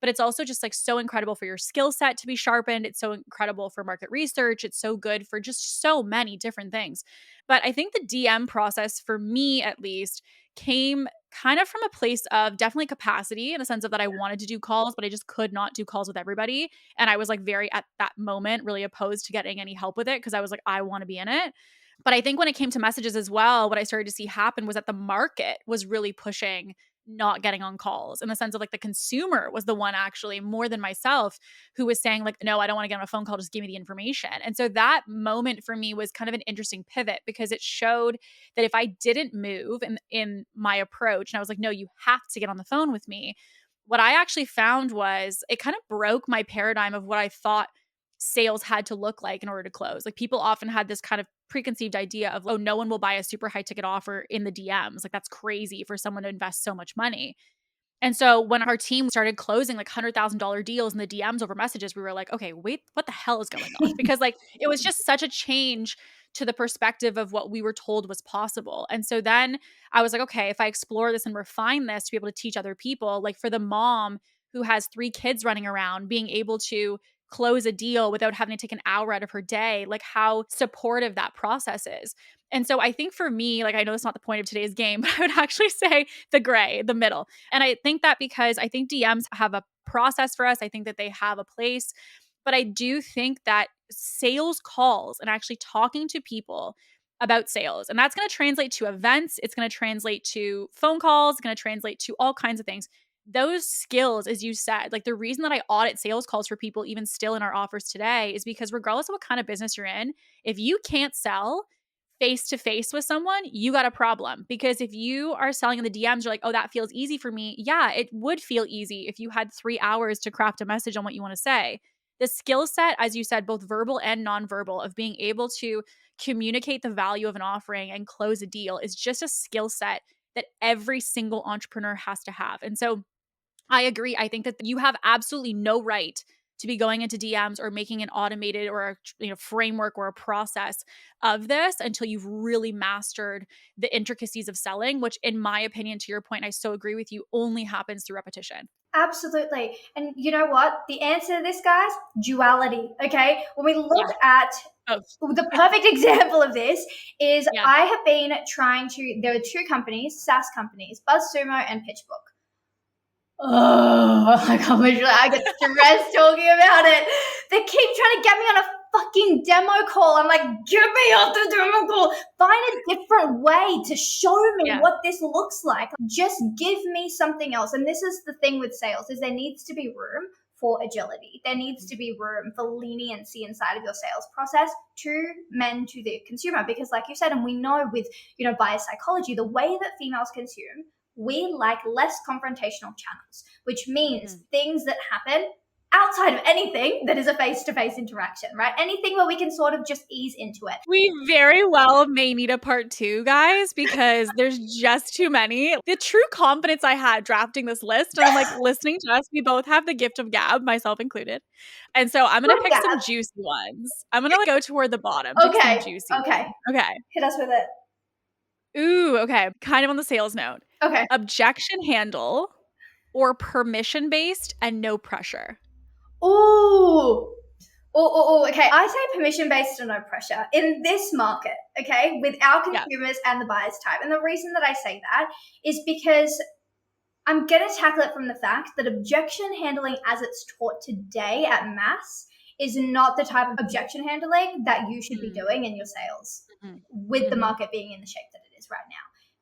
but it's also just like so incredible for your skill set to be sharpened. It's so incredible for market research. It's so good for just so many different things. But I think the DM process, for me at least, came kind of from a place of definitely capacity, in the sense of that I wanted to do calls, but I just could not do calls with everybody. And I was like very at that moment really opposed to getting any help with it, because I was like, I want to be in it. But I think when it came to messages as well, what I started to see happen was that the market was really pushing not getting on calls, in the sense of like the consumer was the one, actually more than myself, who was saying like, no, I don't want to get on a phone call, just give me the information. And so that moment for me was kind of an interesting pivot, because it showed that if I didn't move in my approach, and I was like, no, you have to get on the phone with me, what I actually found was it kind of broke my paradigm of what I thought sales had to look like in order to close. Like, people often had this kind of preconceived idea of, oh, no one will buy a super high ticket offer in the DMs. Like, that's crazy for someone to invest so much money. And so when our team started closing like $100,000 deals in the DMs over messages, we were like, okay, wait, what the hell is going on? Because like it was just such a change to the perspective of what we were told was possible. And so then I was like, okay, if I explore this and refine this to be able to teach other people, like for the mom who has 3 kids running around, being able to close a deal without having to take an hour out of her day, like how supportive that process is. And so I think for me, like, I know it's not the point of today's game, but I would actually say the gray, the middle. And I think that because I think DMs have a process for us, I think that they have a place. But I do think that sales calls and actually talking to people about sales, and that's going to translate to events, it's going to translate to phone calls, it's going to translate to all kinds of things. Those skills, as you said, like the reason that I audit sales calls for people, even still in our offers today, is because regardless of what kind of business you're in, if you can't sell face to face with someone, you got a problem. Because if you are selling in the DMs, you're like, oh, that feels easy for me. Yeah, it would feel easy if you had 3 hours to craft a message on what you want to say. The skill set, as you said, both verbal and nonverbal, of being able to communicate the value of an offering and close a deal is just a skill set that every single entrepreneur has to have. And so I agree. I think that you have absolutely no right to be going into DMs or making an automated or a framework or a process of this until you've really mastered the intricacies of selling, which in my opinion, to your point, I so agree with you, only happens through repetition. Absolutely. And you know what? The answer to this, guys, duality. Okay. When we look at the perfect example of this is I have been trying to, there are 2 companies, SaaS companies, BuzzSumo and PitchBook. Oh, I can't literally, I get stressed talking about it. They keep trying to get me on a fucking demo call. I'm like, get me off the demo call. Find a different way to show me what this looks like. Just give me something else. And this is the thing with sales, is there needs to be room for agility. There needs to be room for leniency inside of your sales process to men, to the consumer. Because like you said, and we know with, bias psychology, the way that females consume, we like less confrontational channels, which means things that happen outside of anything that is a face-to-face interaction, right? Anything where we can sort of just ease into it. We very well may need a part 2, guys, because there's just too many. The true confidence I had drafting this list, and I'm like, listening to us, we both have the gift of gab, myself included. And so I'm going to pick some juicy ones. I'm going to go toward the bottom. Pick some juicy ones. Okay. Hit us with it. Ooh, okay. Kind of on the sales note. Okay. Objection handle or permission-based and no pressure? Ooh. Okay. I say permission-based and no pressure in this market, okay, with our consumers and the buyers type. And the reason that I say that is because I'm going to tackle it from the fact that objection handling as it's taught today at mass is not the type of objection handling that you should be doing in your sales with the market being in the shape that it is right now.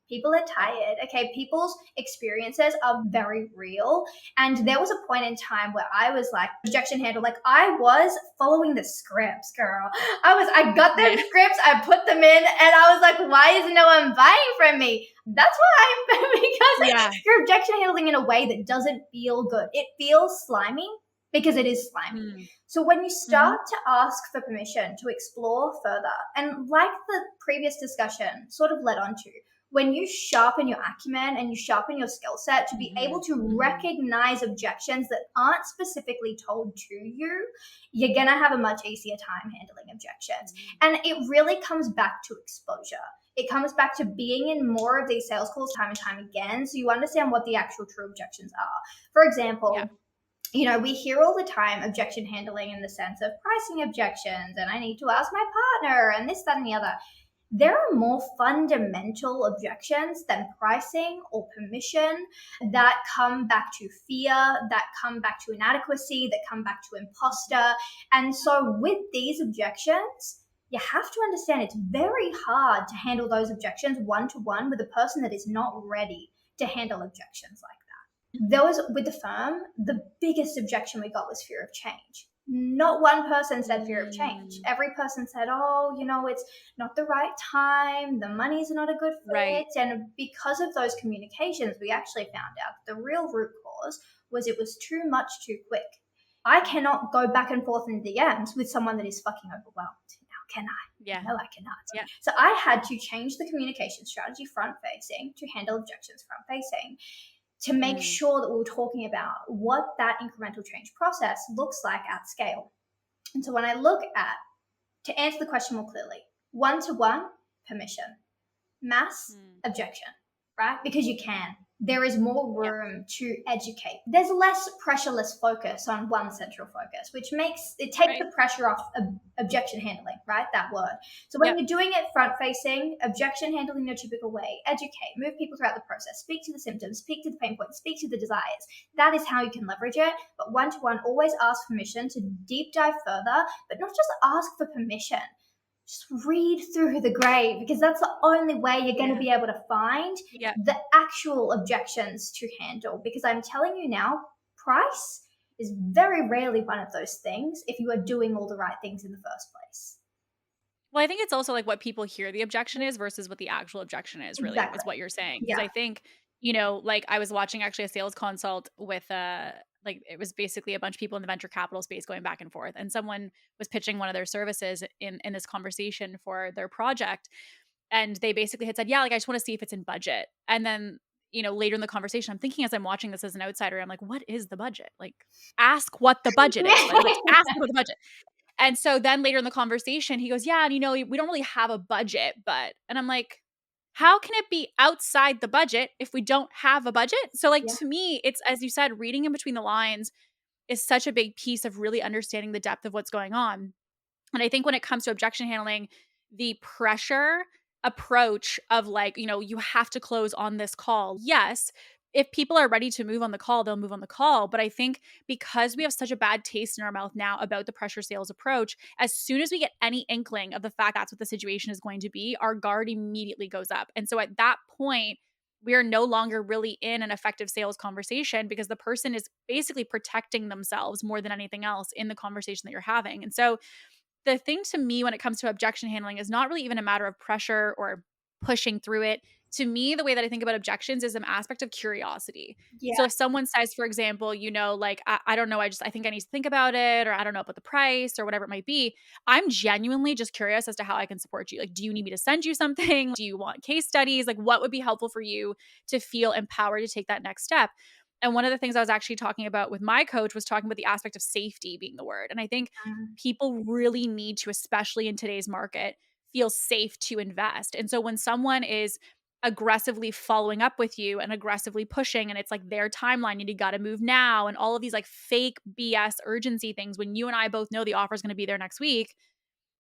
People are tired, okay? People's experiences are very real. And there was a point in time where I was like, objection handle, like I was following the scripts, girl. I got them scripts, I put them in, and I was like, why is no one buying from me? That's why because you're objection handling in a way that doesn't feel good. It feels slimy because it is slimy. So when you start to ask for permission to explore further, and like the previous discussion sort of led on to, when you sharpen your acumen and you sharpen your skill set to be able to recognize objections that aren't specifically told to you, you're going to have a much easier time handling objections. And it really comes back to exposure. It comes back to being in more of these sales calls time and time again, so you understand what the actual true objections are. For example, We hear all the time objection handling in the sense of pricing objections and I need to ask my partner and this, that, and the other. There are more fundamental objections than pricing or permission that come back to fear, that come back to inadequacy, that come back to imposter. And so with these objections, you have to understand it's very hard to handle those objections one-to-one with a person that is not ready to handle objections like there was with the firm, the biggest objection we got was fear of change. Not one person said fear of change. Every person said, oh, it's not the right time. The money's not a good fit. Right. And because of those communications, we actually found out the real root cause was it was too much too quick. I cannot go back and forth in DMs with someone that is fucking overwhelmed. Now, can I? Yeah. No, I cannot. Yeah. So I had to change the communication strategy front facing to handle objections front facing, to make sure that we were talking about what that incremental change process looks like at scale. And so when I look at, to answer the question more clearly, one-to-one, permission, mass, objection, right? Because you can. There is more room to educate. There's less pressureless focus on one central focus, which takes the pressure off objection handling, right? That word. So when you're doing it front facing, objection handling your typical way, educate, move people throughout the process, speak to the symptoms, speak to the pain points, speak to the desires. That is how you can leverage it. But one-to-one, always ask permission to deep dive further, but not just ask for permission. Just read through the grave, because that's the only way you're going to be able to find the actual objections to handle. Because I'm telling you now, price is very rarely one of those things if you are doing all the right things in the first place. Well, I think it's also like what people hear the objection is versus what the actual objection is, really, is what you're saying. Because I think, like I was watching actually a sales consult with like it was basically a bunch of people in the venture capital space going back and forth. And someone was pitching one of their services in this conversation for their project. And they basically had said, yeah, like I just want to see if it's in budget. And then, later in the conversation, I'm thinking as I'm watching this as an outsider, I'm like, what is the budget? Like, ask what the budget is. Like, ask what the budget. And so then later in the conversation, he goes, yeah, and we don't really have a budget, and I'm like, how can it be outside the budget if we don't have a budget? So like to me, it's, as you said, reading in between the lines is such a big piece of really understanding the depth of what's going on. And I think when it comes to objection handling, the pressure approach of like, you have to close on this call. Yes, if people are ready to move on the call, they'll move on the call. But I think because we have such a bad taste in our mouth now about the pressure sales approach, as soon as we get any inkling of the fact that's what the situation is going to be, our guard immediately goes up. And so at that point, we are no longer really in an effective sales conversation because the person is basically protecting themselves more than anything else in the conversation that you're having. And so the thing to me when it comes to objection handling is not really even a matter of pressure or pushing through it. To me, the way that I think about objections is an aspect of curiosity. So if someone says, for example, like, I don't know, I think I need to think about it, or I don't know about the price or whatever it might be. I'm genuinely just curious as to how I can support you. Like, do you need me to send you something? Do you want case studies? Like, what would be helpful for you to feel empowered to take that next step? And one of the things I was actually talking about with my coach was talking about the aspect of safety being the word. And I think people really need to, especially in today's market, feel safe to invest. And so when someone is aggressively following up with you and aggressively pushing, and it's like their timeline and you got to move now, and all of these like fake BS urgency things, when you and I both know the offer is going to be there next week,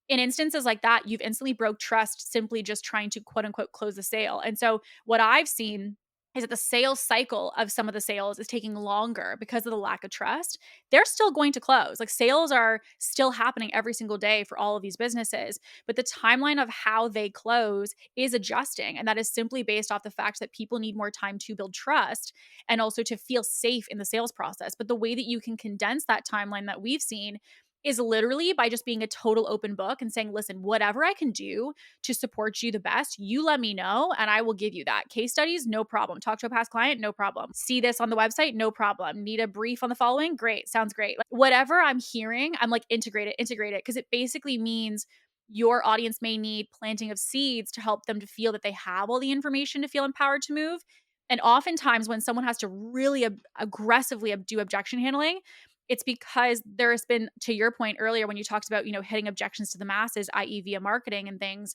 in instances like that, you've instantly broke trust simply just trying to quote unquote close the sale. And so what I've seen is that the sales cycle of some of the sales is taking longer because of the lack of trust. They're still going to close. Like, sales are still happening every single day for all of these businesses, but the timeline of how they close is adjusting. And that is simply based off the fact that people need more time to build trust and also to feel safe in the sales process. But the way that you can condense that timeline that we've seen is literally by just being a total open book and saying, listen, whatever I can do to support you the best, you let me know and I will give you that. Case studies, no problem. Talk to a past client, no problem. See this on the website, no problem. Need a brief on the following? Great. Sounds great. Like, whatever I'm hearing, I'm like, integrate it, because it basically means your audience may need planting of seeds to help them to feel that they have all the information to feel empowered to move. And oftentimes when someone has to really aggressively do objection handling, it's because there's been, to your point earlier, when you talked about, hitting objections to the masses, i.e. via marketing and things,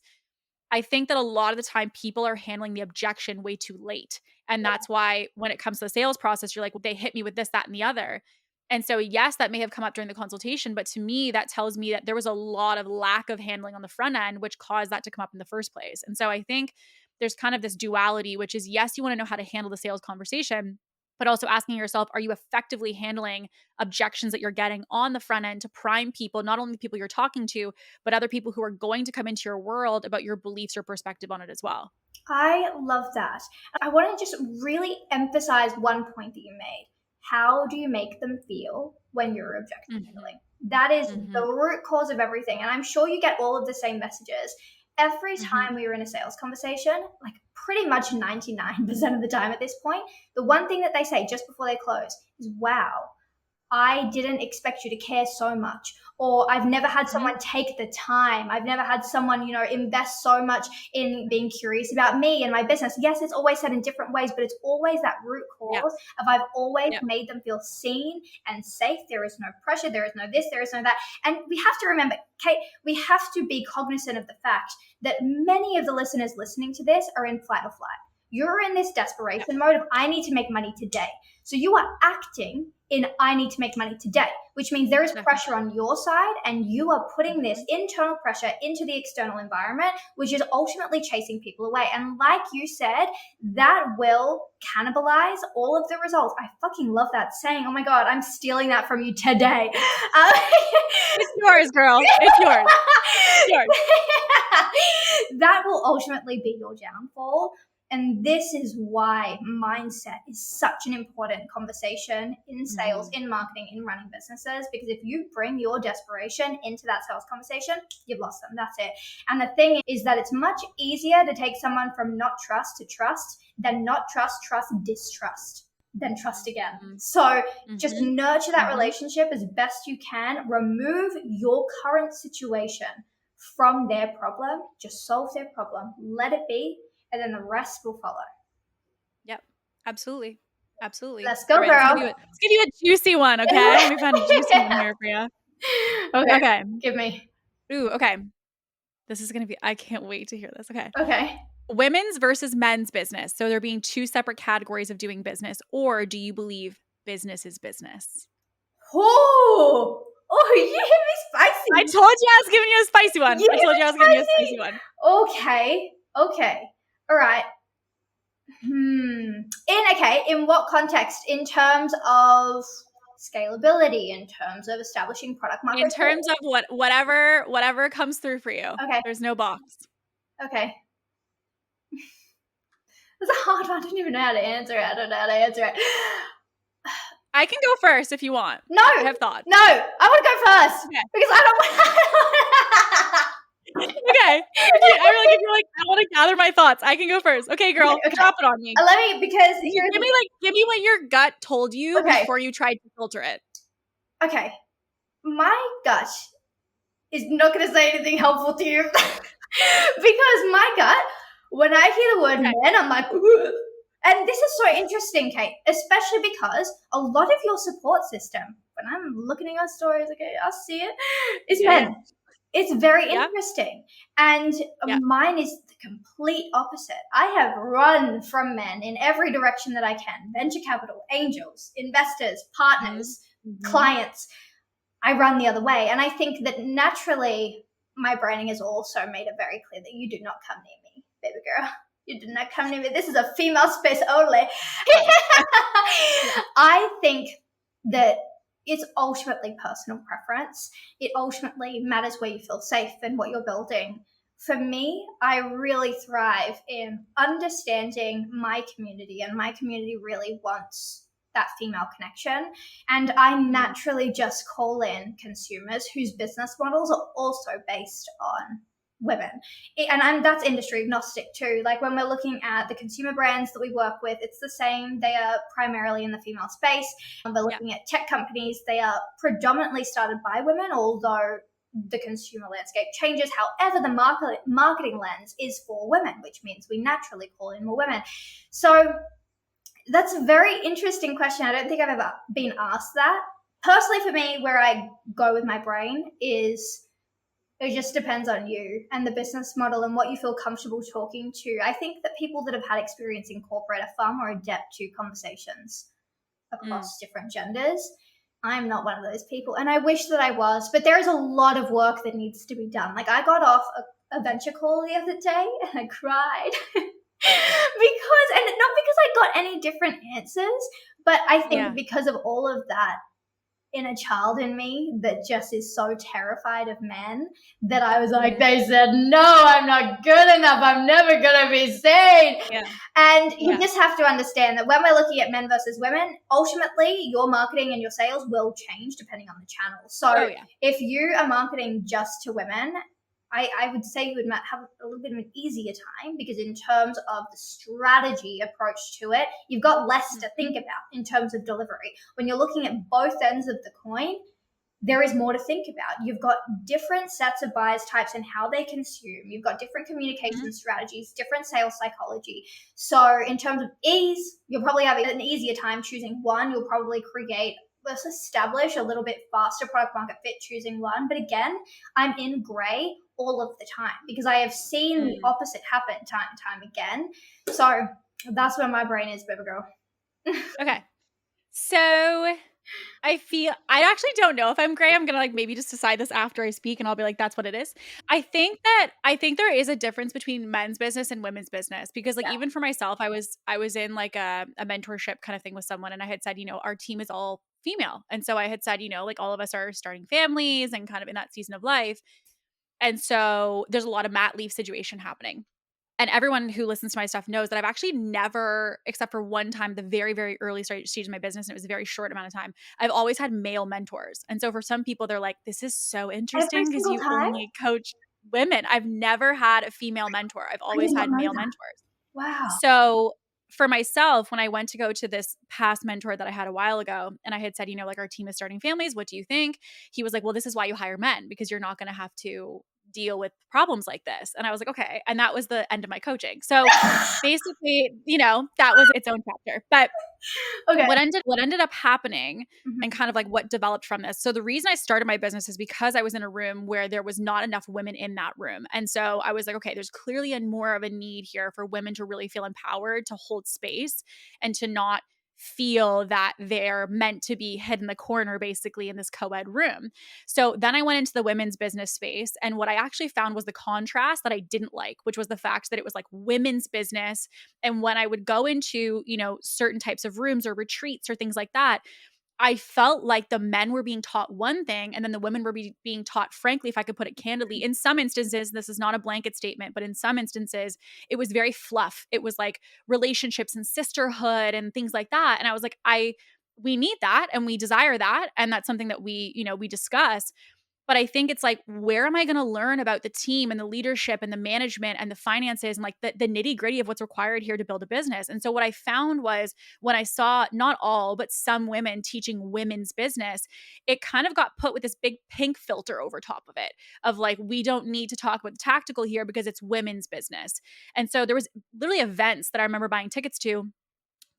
I think that a lot of the time people are handling the objection way too late. And that's why when it comes to the sales process, you're like, well, they hit me with this, that, and the other. And so, yes, that may have come up during the consultation, but to me, that tells me that there was a lot of lack of handling on the front end, which caused that to come up in the first place. And so I think there's kind of this duality, which is, yes, you want to know how to handle the sales conversation, but also asking yourself, are you effectively handling objections that you're getting on the front end to prime people, not only the people you're talking to, but other people who are going to come into your world about your beliefs or perspective on it as well. I love that. I want to just really emphasize one point that you made. How do you make them feel when you're objection handling? That is the root cause of everything. And I'm sure you get all of the same messages. Every time we were in a sales conversation, like pretty much 99% of the time at this point, the one thing that they say just before they close is, wow, I didn't expect you to care so much. Or I've never had someone take the time. I've never had someone, invest so much in being curious about me and my business. Yes, it's always said in different ways, but it's always that root cause of I've always made them feel seen and safe. There is no pressure. There is no this, there is no that. And we have to remember, Kate, we have to be cognizant of the fact that many of the listeners listening to this are in fight or flight. You're in this desperation mode of I need to make money today. So you are acting in I need to make money today, which means there is pressure on your side and you are putting this internal pressure into the external environment, which is ultimately chasing people away. And like you said, that will cannibalize all of the results. I fucking love that saying. Oh my God, I'm stealing that from you today. It's yours, girl. It's yours. It's yours. That will ultimately be your downfall. And this is why mindset is such an important conversation in sales, in marketing, in running businesses. Because if you bring your desperation into that sales conversation, you've lost them. That's it. And the thing is that it's much easier to take someone from not trust to trust than not trust, distrust, then trust again. So just nurture that relationship as best you can. Remove your current situation from their problem. Just solve their problem. Let it be. And then the rest will follow. Yep, absolutely. Absolutely. Let's go, girl. Let's give you a juicy one, okay? Let me find a juicy one here for you. Okay. Give me. Ooh, okay. This is going to be, I can't wait to hear this. Okay. Women's versus men's business. So there being two separate categories of doing business, or do you believe business is business? Oh, you hit me spicy. I told you I was giving you a spicy one. Okay. All right. In what context? In terms of scalability, in terms of establishing product market fit? In terms of whatever comes through for you. Okay. There's no box. Okay. That's a hard one. I don't even know how to answer it. I don't know how to answer it. I can go first if you want. No. I have thoughts. No. I want to go first. Okay. Because I don't Okay. I want to gather my thoughts. I can go first. Okay, girl. Okay. Drop it on me. Let me, because give me what your gut told you before you tried to filter it. Okay. My gut is not going to say anything helpful to you. Because my gut, when I hear the word men, I'm like, ugh. And this is so interesting, Kate, especially because a lot of your support system, when I'm looking at your stories, okay, I'll see it, is men. It's very interesting. And mine is the complete opposite. I have run from men in every direction that I can. Venture capital, angels, investors, partners, clients. I run the other way. And I think that naturally my branding has also made it very clear that you do not come near me, baby girl. You did not come near me. This is a female space only. I think that it's ultimately personal preference. It ultimately matters where you feel safe and what you're building. For me, I really thrive in understanding my community, and my community really wants that female connection. And I naturally just call in consumers whose business models are also based on women. And that's industry agnostic too. Like when we're looking at the consumer brands that we work with, it's the same. They are primarily in the female space. And we're looking at tech companies. They are predominantly started by women, although the consumer landscape changes. However, the marketing lens is for women, which means we naturally call in more women. So that's a very interesting question. I don't think I've ever been asked that. Personally, for me, where I go with my brain is it just depends on you and the business model and what you feel comfortable talking to. I think that people that have had experience in corporate are far more adept to conversations across different genders. I'm not one of those people, and I wish that I was, but there is a lot of work that needs to be done. Like, I got off a venture call the other day and I cried because, and not because I got any different answers, but I think Yeah. because of all of that inner child in me that just is so terrified of men that I was like, they said, no, I'm not good enough. I'm never going to be seen. Yeah. And you Yeah. just have to understand that when we're looking at men versus women, ultimately your marketing and your sales will change depending on the channel. So Oh, yeah. if you are marketing just to women, I would say you would have a little bit of an easier time, because in terms of the strategy approach to it, you've got less to think about in terms of delivery. When you're looking at both ends of the coin, there is more to think about. You've got different sets of buyers types and how they consume. You've got different communication strategies, different sales psychology. So in terms of ease, you'll probably have an easier time choosing one. You'll probably let's establish a little bit faster product market fit choosing one. But again, I'm in gray all of the time because I have seen the opposite happen time and time again. So that's where my brain is, baby girl. Okay. So I actually don't know if I'm gray. I'm gonna like maybe just decide this after I speak and I'll be like, that's what it is. I think there is a difference between men's business and women's business, because like even for myself, I was in like a mentorship kind of thing with someone, and I had said, our team is all female. And so I had said, like all of us are starting families and kind of in that season of life. And so there's a lot of mat leave situation happening. And everyone who listens to my stuff knows that I've actually never, except for one time, the very, very early stage of my business, and it was a very short amount of time, I've always had male mentors. And so for some people, they're like, this is so Every interesting because single you time? only coach women. I've never had a female mentor. I've I did always not had know male that. mentors. Wow. So for myself, when I went to go to this past mentor that I had a while ago, and I had said, like our team is starting families, what do you think? He was like, well, this is why you hire men, because you're not going to have to deal with problems like this. And I was like, okay. And that was the end of my coaching. So basically, that was its own chapter. But Okay. what ended up happening Mhm. and kind of like what developed from this. So the reason I started my business is because I was in a room where there was not enough women in that room. And so I was like, okay, there's clearly more of a need here for women to really feel empowered to hold space and to not feel that they're meant to be hid in the corner basically in this co-ed room. So then I went into the women's business space, and what I actually found was the contrast that I didn't like, which was the fact that it was like women's business. And when I would go into, certain types of rooms or retreats or things like that, I felt like the men were being taught one thing and then the women were being taught, frankly, if I could put it candidly, in some instances, this is not a blanket statement, but in some instances, it was very fluff. It was like relationships and sisterhood and things like that. And I was like, we need that and we desire that. And that's something that we discuss. But I think it's like, where am I going to learn about the team and the leadership and the management and the finances and like the nitty gritty of what's required here to build a business? And so what I found was when I saw not all, but some women teaching women's business, it kind of got put with this big pink filter over top of it of like, we don't need to talk about the tactical here because it's women's business. And so there was literally events that I remember buying tickets to,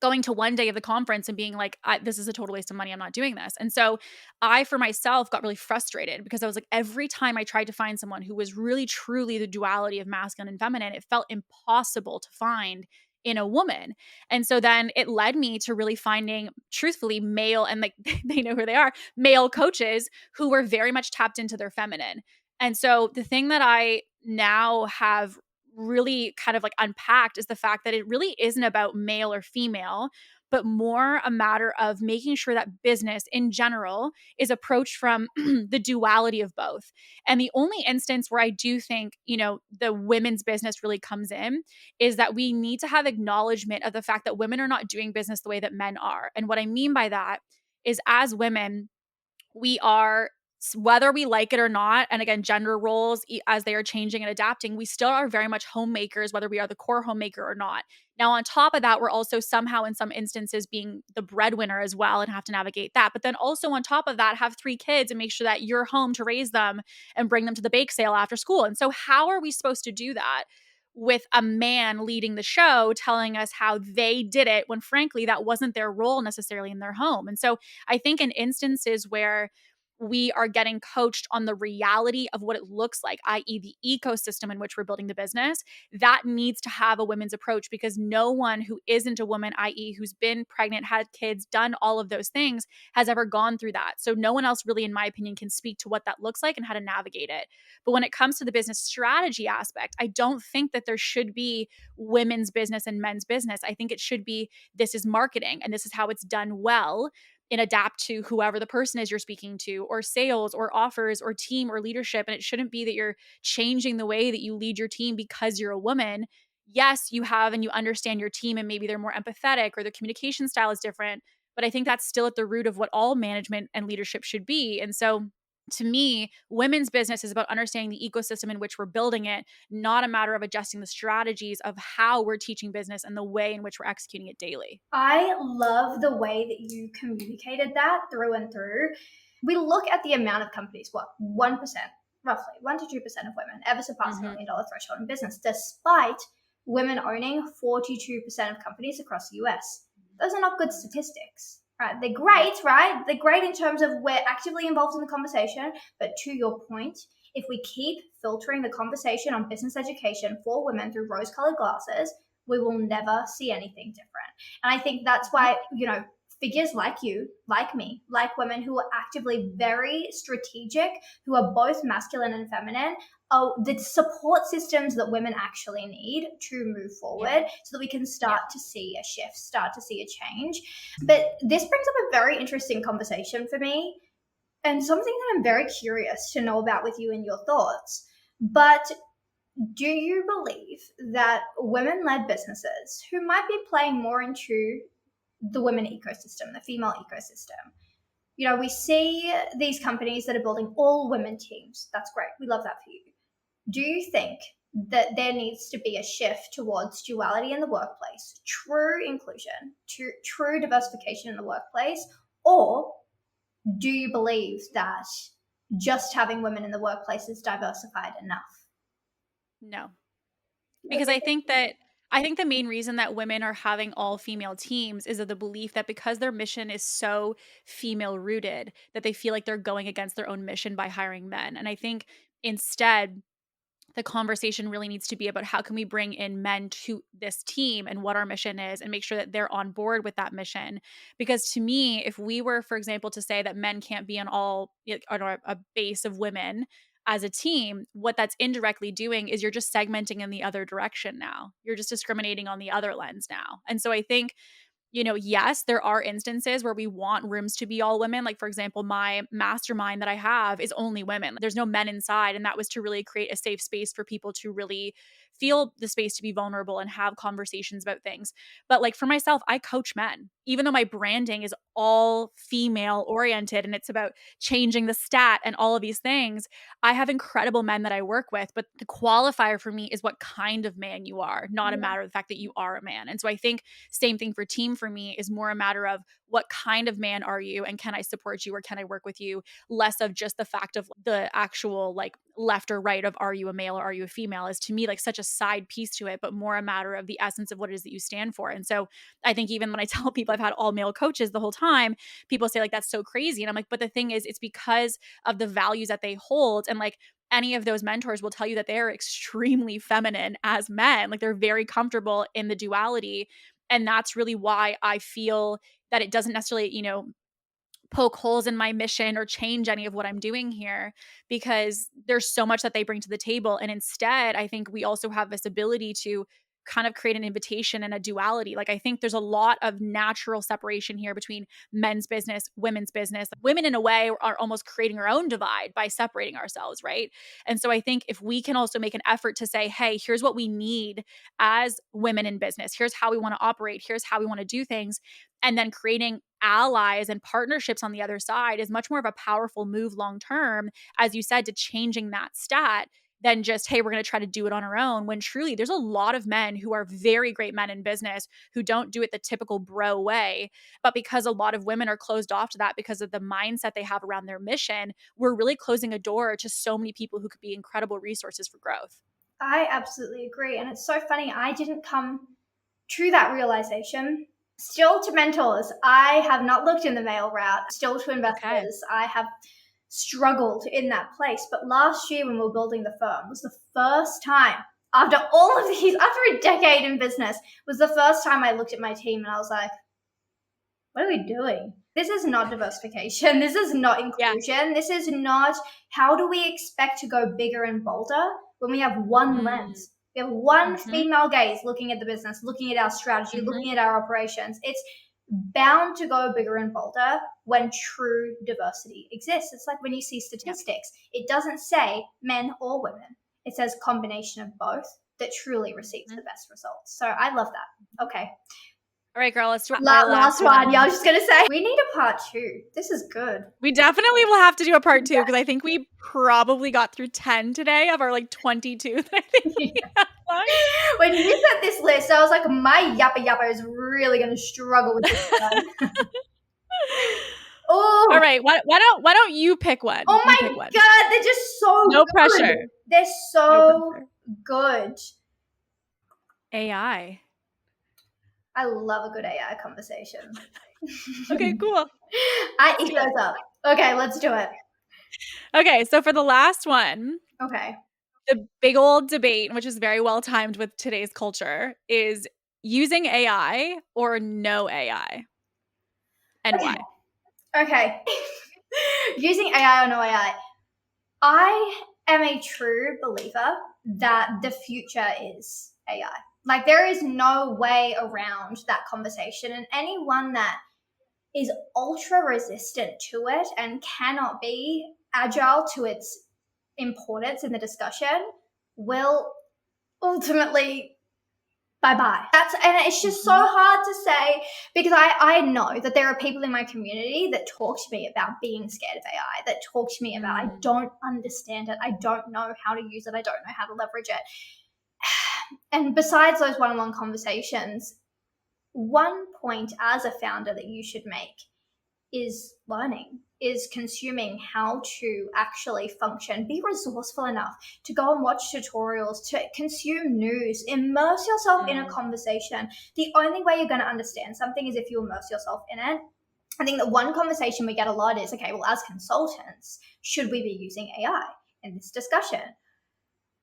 going to one day of the conference and being like, this is a total waste of money. I'm not doing this. And so I, for myself, got really frustrated because I was like, every time I tried to find someone who was really truly the duality of masculine and feminine, it felt impossible to find in a woman. And so then it led me to really finding, truthfully, male, and like they know who they are, male coaches who were very much tapped into their feminine. And so the thing that I now have really kind of like unpacked is the fact that it really isn't about male or female, but more a matter of making sure that business in general is approached from the duality of both. And the only instance where I do think, the women's business really comes in is that we need to have acknowledgement of the fact that women are not doing business the way that men are. And what I mean by that is, as women, we are, whether we like it or not, and again, gender roles as they are changing and adapting, we still are very much homemakers, whether we are the core homemaker or not. Now, on top of that, we're also somehow in some instances being the breadwinner as well and have to navigate that. But then also on top of that, have 3 kids and make sure that you're home to raise them and bring them to the bake sale after school. And so how are we supposed to do that with a man leading the show telling us how they did it when frankly that wasn't their role necessarily in their home? And so I think in instances where we are getting coached on the reality of what it looks like, i.e., the ecosystem in which we're building the business. That needs to have a women's approach, because no one who isn't a woman, i.e., who's been pregnant, had kids, done all of those things, has ever gone through that. So no one else really, in my opinion, can speak to what that looks like and how to navigate it. But when it comes to the business strategy aspect, I don't think that there should be women's business and men's business. I think it should be, this is marketing and this is how it's done well, and adapt to whoever the person is you're speaking to, or sales or offers or team or leadership. And it shouldn't be that you're changing the way that you lead your team because you're a woman. Yes, you have and you understand your team, and maybe they're more empathetic or their communication style is different. But I think that's still at the root of what all management and leadership should be. And so to me, women's business is about understanding the ecosystem in which we're building it, not a matter of adjusting the strategies of how we're teaching business and the way in which we're executing it daily. I love the way that you communicated that through and through. We look at the amount of companies, 1%, roughly 1% to 2% of women ever surpass the $1 million threshold in business, despite women owning 42% of companies across the US. Those are not good statistics, right? They're great, right? They're great in terms of we're actively involved in the conversation. But to your point, if we keep filtering the conversation on business education for women through rose-colored glasses, we will never see anything different. And I think that's why, figures like you, like me, like women who are actively very strategic, who are both masculine and feminine, are the support systems that women actually need to move forward, so that we can start to see a shift, start to see a change. But this brings up a very interesting conversation for me, and something that I'm very curious to know about with you and your thoughts. But do you believe that women-led businesses who might be playing more into the women ecosystem, the female ecosystem, we see these companies that are building all women teams. That's great. We love that for you. Do you think that there needs to be a shift towards duality in the workplace, true inclusion, true diversification in the workplace? Or do you believe that just having women in the workplace is diversified enough? No. Because I think the main reason that women are having all female teams is of the belief that because their mission is so female rooted, that they feel like they're going against their own mission by hiring men. And I think instead, the conversation really needs to be about how can we bring in men to this team and what our mission is, and make sure that they're on board with that mission. Because to me, if we were, for example, to say that men can't be on a base of women as a team, what that's indirectly doing is you're just segmenting in the other direction now. You're just discriminating on the other lens now. And so I think, yes, there are instances where we want rooms to be all women. Like, for example, my mastermind that I have is only women. There's no men inside. And that was to really create a safe space for people to really feel the space to be vulnerable and have conversations about things. But like for myself, I coach men, even though my branding is all female oriented and it's about changing the stat and all of these things. I have incredible men that I work with, but the qualifier for me is what kind of man you are, not a matter of the fact that you are a man. And so I think same thing for team for me is more a matter of what kind of man are you and can I support you or can I work with you, less of just the fact of the actual like left or right of are you a male or are you a female is to me like such a side piece to it, but more a matter of the essence of what it is that you stand for. And so I think even when I tell people I've had all male coaches the whole time, people say like that's so crazy. And I'm like, but the thing is, it's because of the values that they hold. And like any of those mentors will tell you that they're extremely feminine as men. Like they're very comfortable in the duality. And that's really why I feel that it doesn't necessarily, poke holes in my mission or change any of what I'm doing here, because there's so much that they bring to the table. And instead, I think we also have this ability to kind of create an invitation and a duality. Like I think there's a lot of natural separation here between men's business, women's business. Women in a way are almost creating our own divide by separating ourselves, right? And so I think if we can also make an effort to say, hey, here's what we need as women in business. Here's how we want to operate. Here's how we want to do things. And then creating allies and partnerships on the other side is much more of a powerful move long term, as you said, to changing that stat than just, hey, we're going to try to do it on our own. When truly there's a lot of men who are very great men in business who don't do it the typical bro way. But because a lot of women are closed off to that because of the mindset they have around their mission, we're really closing a door to so many people who could be incredible resources for growth. I absolutely agree. And it's so funny. I didn't come to that realization. Still to mentors, I have not looked in the male route. Still to investors, I have struggled in that place. But last year when we were building the firm was the first time after all of these, after a decade in business, was the first time I looked at my team and I was like, what are we doing? This is not diversification. This is not inclusion. This is not, how do we expect to go bigger and bolder when we have one lens? We have one female gaze looking at the business, looking at our strategy, looking at our operations. It's bound to go bigger and bolder when true diversity exists. It's like when you see statistics, it doesn't say men or women. It says combination of both that truly receives the best results. So I love that. Okay. All right, girl, let's do last one. Yeah, I was just going to say, we need a part 2. This is good. We definitely will have to do a part 2 because I think we probably got through 10 today of our like 22 that I think we have. When you set this list, I was like, my yappa is really going to struggle with this one. Oh. All right. Why don't you pick one? Oh my God. They're just so No good. pressure. They're so good. AI. I love a good AI conversation. Okay, cool. I eat those up. Okay, let's do it. Okay, so for the last one. Okay. The big old debate, which is very well timed with today's culture, is using AI or no AI. And why? Okay. Using AI or no AI. I am a true believer that the future is AI. Like, there is no way around that conversation, and anyone that is ultra resistant to it and cannot be agile to its importance in the discussion will ultimately bye-bye. And it's just so hard to say, because I know that there are people in my community that talk to me about being scared of AI, that talk to me about, I don't understand it, I don't know how to use it, I don't know how to leverage it. And besides those one-on-one conversations, one point as a founder that you should make is learning, is consuming how to actually function. Be resourceful enough to go and watch tutorials, to consume news, immerse yourself in a conversation. The only way you're going to understand something is if you immerse yourself in it. I think that one conversation we get a lot is, okay, well, as consultants, should we be using AI in this discussion?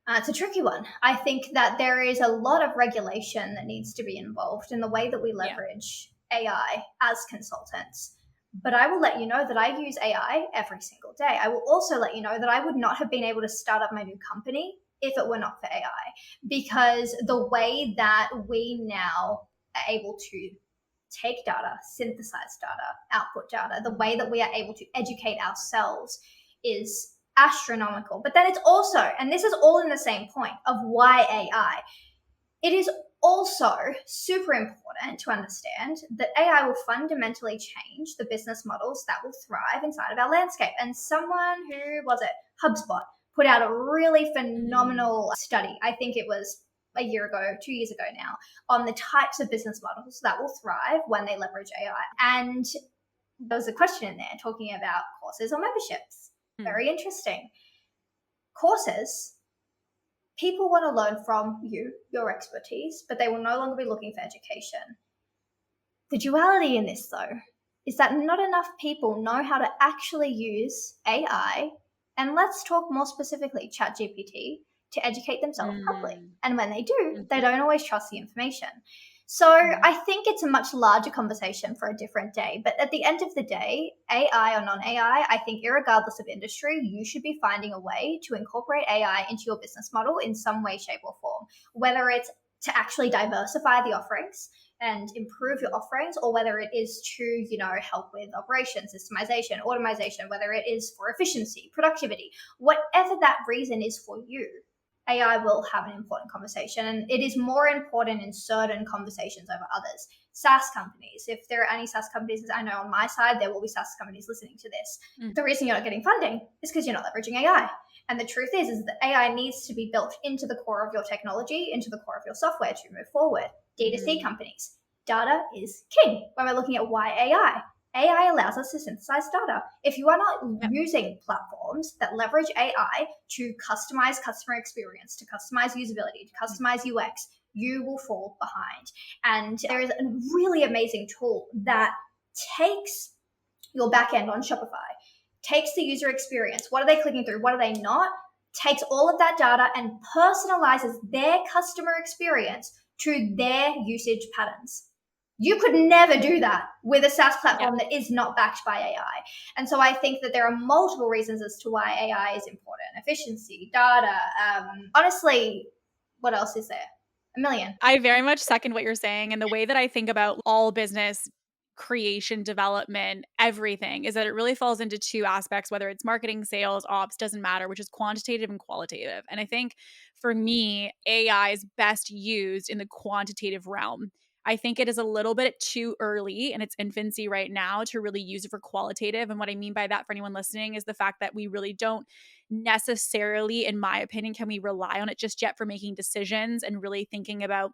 It's a tricky one. I think that there is a lot of regulation that needs to be involved in the way that we leverage AI as consultants. But I will let you know that I use AI every single day. I will also let you know that I would not have been able to start up my new company if it were not for AI, because the way that we now are able to take data, synthesize data, output data, the way that we are able to educate ourselves is astronomical. But then it's also, and this is all in the same point of why AI, it is also super important to understand that AI will fundamentally change the business models that will thrive inside of our landscape. And someone, who was it, HubSpot, put out a really phenomenal study. I think it was a year ago, 2 years ago now, on the types of business models that will thrive when they leverage AI. And there was a question in there talking about courses or memberships. Very interesting. Courses, people want to learn from you, your expertise, but they will no longer be looking for education. The duality in this, though, is that not enough people know how to actually use AI, and let's talk more specifically, ChatGPT, to educate themselves properly. And when they do, they don't always trust the information. So I think it's a much larger conversation for a different day. But at the end of the day, AI or non-AI, I think irregardless of industry, you should be finding a way to incorporate AI into your business model in some way, shape, or form, whether it's to actually diversify the offerings and improve your offerings, or whether it is to, help with operation, systemization, automation, whether it is for efficiency, productivity, whatever that reason is for you. AI will have an important conversation, and it is more important in certain conversations over others. SaaS companies, if there are any SaaS companies, I know on my side, there will be SaaS companies listening to this. The reason you're not getting funding is because you're not leveraging AI. And the truth is that AI needs to be built into the core of your technology, into the core of your software to move forward. D2C companies, data is king when we're looking at why AI. AI allows us to synthesize data. If you are not using platforms that leverage AI to customize customer experience, to customize usability, to customize UX, you will fall behind. And there is a really amazing tool that takes your backend on Shopify, takes the user experience. What are they clicking through? What are they not? Takes all of that data and personalizes their customer experience to their usage patterns. You could never do that with a SaaS platform that is not backed by AI. And so I think that there are multiple reasons as to why AI is important. Efficiency, data, honestly, what else is there? A million. I very much second what you're saying. And the way that I think about all business creation, development, everything is that it really falls into two aspects, whether it's marketing, sales, ops, doesn't matter, which is quantitative and qualitative. And I think for me, AI is best used in the quantitative realm. I think it is a little bit too early in its infancy right now to really use it for qualitative. And what I mean by that for anyone listening is the fact that we really don't necessarily, in my opinion, can we rely on it just yet for making decisions and really thinking about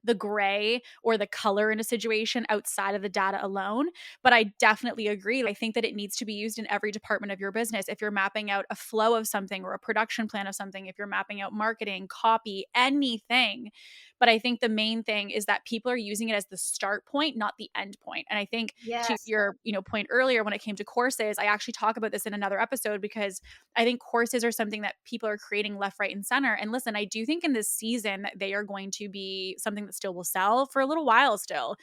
the gray or the color in a situation outside of the data alone. But I definitely agree. I think that it needs to be used in every department of your business. If you're mapping out a flow of something or a production plan of something, if you're mapping out marketing, copy, anything. But I think the main thing is that people are using it as the start point, not the end point. And I think to your, point earlier when it came to courses, I actually talk about this in another episode because I think courses are something that people are creating left, right, and center. And listen, I do think in this season that they are going to be something that still will sell for a little while still.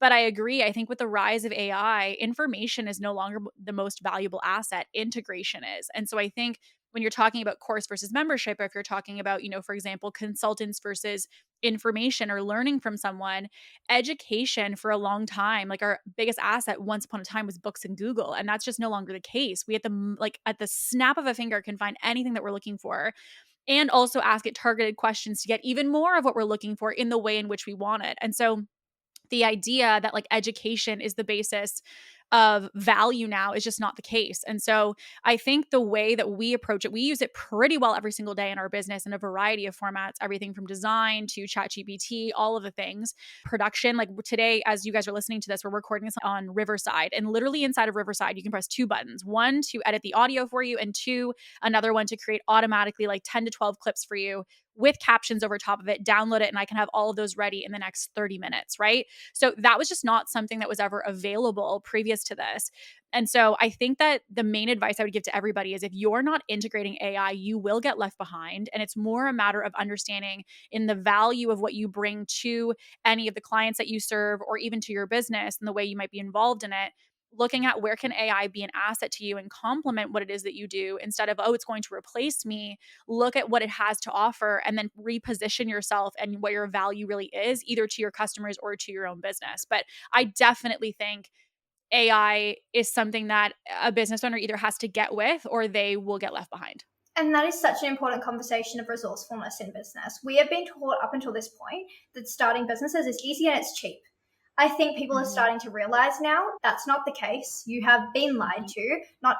But I agree. I think with the rise of AI, information is no longer the most valuable asset. Integration is. And so I think when you're talking about course versus membership, or if you're talking about, for example, consultants versus information or learning from someone, education for a long time, like our biggest asset once upon a time was books and Google. And that's just no longer the case. We at the snap of a finger can find anything that we're looking for and also ask it targeted questions to get even more of what we're looking for in the way in which we want it. And so the idea that like education is the basis of value now is just not the case. And so I think the way that we approach it, we use it pretty well every single day in our business in a variety of formats, everything from design to ChatGPT, all of the things. Production, like today, as you guys are listening to this, we're recording this on Riverside. And literally inside of Riverside, you can press two buttons. One, to edit the audio for you, and two, another one to create automatically like 10 to 12 clips for you with captions over top of it, download it, and I can have all of those ready in the next 30 minutes, right? So that was just not something that was ever available previous to this. And so I think that the main advice I would give to everybody is if you're not integrating AI, you will get left behind. And it's more a matter of understanding in the value of what you bring to any of the clients that you serve or even to your business and the way you might be involved in it. Looking at where can AI be an asset to you and complement what it is that you do instead of, oh, it's going to replace me. Look at what it has to offer and then reposition yourself and what your value really is, either to your customers or to your own business. But I definitely think AI is something that a business owner either has to get with or they will get left behind. And that is such an important conversation of resourcefulness in business. We have been taught up until this point that starting businesses is easy and it's cheap. I think people are starting to realize now that's not the case. You have been lied to. Not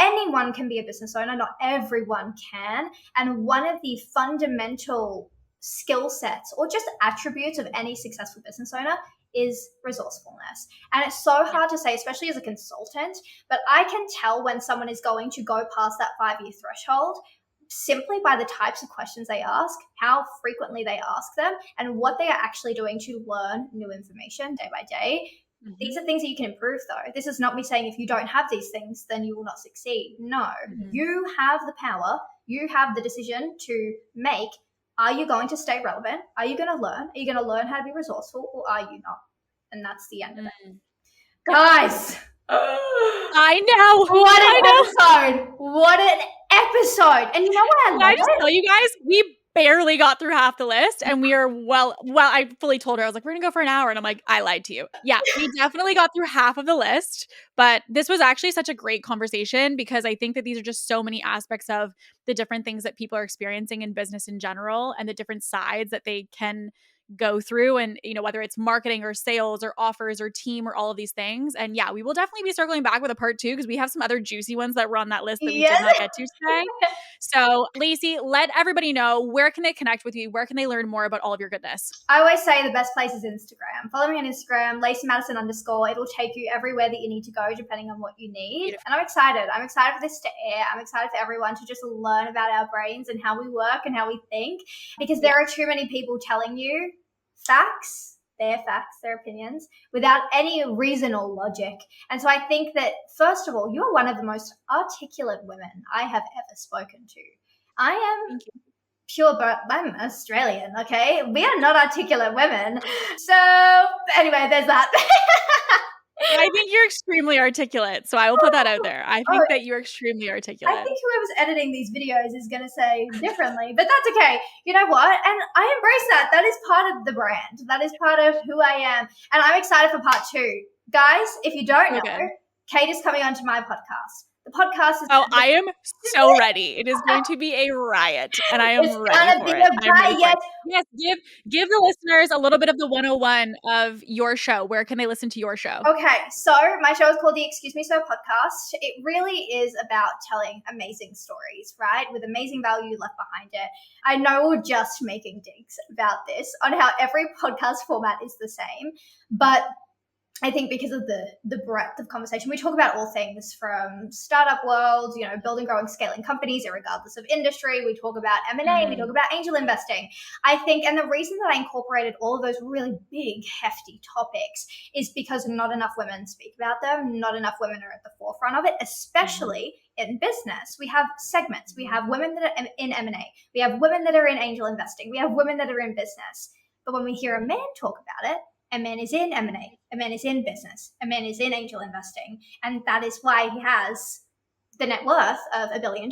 anyone can be a business owner. Not everyone can. And one of the fundamental skill sets or just attributes of any successful business owner is resourcefulness. And it's so hard to say, especially as a consultant, but I can tell when someone is going to go past that 5-year threshold simply by the types of questions they ask, how frequently they ask them, and what they are actually doing to learn new information day by day. These are things that you can improve, though. This is not me saying if you don't have these things, then you will not succeed. No, you have the power. You have the decision to make. Are you going to stay relevant? Are you going to learn? Are you going to learn how to be resourceful, or are you not? And that's the end of it. Guys. I know. What an episode. What an episode. And you know what I just tell you guys, we barely got through half the list and we are I fully told her, I was like, we're gonna go for an hour. And I'm like, I lied to you. Yeah, we definitely got through half of the list, but this was actually such a great conversation because I think that these are just so many aspects of the different things that people are experiencing in business in general and the different sides that they can go through and, whether it's marketing or sales or offers or team or all of these things. And yeah, we will definitely be circling back with a part 2 because we have some other juicy ones that were on that list that we did not get to today. So Lacey, let everybody know, where can they connect with you? Where can they learn more about all of your goodness? I always say the best place is Instagram. Follow me on Instagram, Lacey Madison _. It'll take you everywhere that you need to go depending on what you need. Beautiful. And I'm excited. I'm excited for this to air. I'm excited for everyone to just learn about our brains and how we work and how we think, because there are too many people telling you facts their facts, their opinions, without any reason or logic. And so I think that, first of all, you're one of the most articulate women I have ever spoken to. I am pure, but I'm Australian, okay? We are not articulate women. So anyway, there's that. I think you're extremely articulate, so I will put that out there. I think that you're extremely articulate. I think whoever's editing these videos is going to say differently, but that's okay. You know what? And I embrace that. That is part of the brand. That is part of who I am. And I'm excited for part 2. Guys, if you don't know, Kate is coming onto my podcast. The podcast is... Oh, I am so ready. It is going to be a riot, and I am ready for it. Yes, give the listeners a little bit of the 101 of your show. Where can they listen to your show? Okay, so my show is called the Excuse Me So podcast. It really is about telling amazing stories, right? With amazing value left behind it. I know we're just making digs about this on how every podcast format is the same, but I think because of the breadth of conversation, we talk about all things from startup world, you know, building, growing, scaling companies, regardless of industry. We talk about M&A, we talk about angel investing. I think, and the reason that I incorporated all of those really big, hefty topics is because not enough women speak about them. Not enough women are at the forefront of it, especially in business. We have segments. We have women that are in M&A. We have women that are in angel investing. We have women that are in business. But when we hear a man talk about it, a man is in M&A, a man is in business, a man is in angel investing. And that is why he has the net worth of $1 billion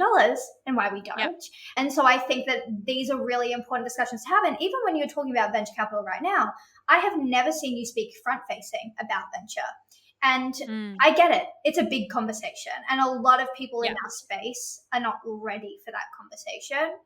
and why we don't. Yep. And so I think that these are really important discussions to have. And even when you're talking about venture capital right now, I have never seen you speak front-facing about venture. And I get it. It's a big conversation. And a lot of people in our space are not ready for that conversation.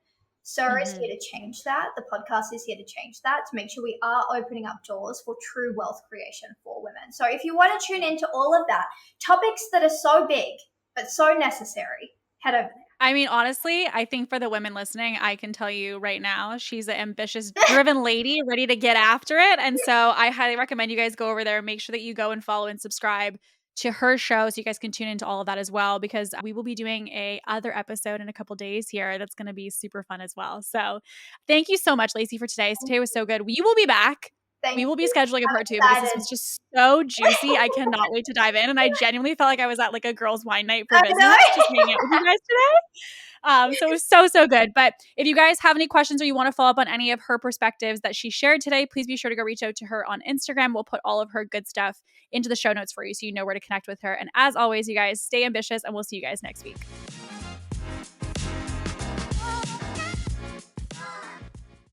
Sarah is here to change that. The podcast is here to change that, to make sure we are opening up doors for true wealth creation for women. So if you want to tune into all of that, topics that are so big but so necessary, head over there. I mean, honestly, I think for the women listening, I can tell you right now, she's an ambitious, driven lady ready to get after it. And so I highly recommend you guys go over there. Make sure that you go and follow and subscribe to her show so you guys can tune into all of that as well, because we will be doing a other episode in a couple days here that's going to be super fun as well. So thank you so much, Lacey, for today. Today was so good. We will be back. We will be scheduling a part 2 because this was just so juicy. I cannot wait to dive in. And I genuinely felt like I was at like a girls' wine night for business, just hanging out with you guys today. So it was so good. But if you guys have any questions or you want to follow up on any of her perspectives that she shared today, please be sure to go reach out to her on Instagram. We'll put all of her good stuff into the show notes for you so you know where to connect with her. And as always, you guys, stay ambitious and we'll see you guys next week.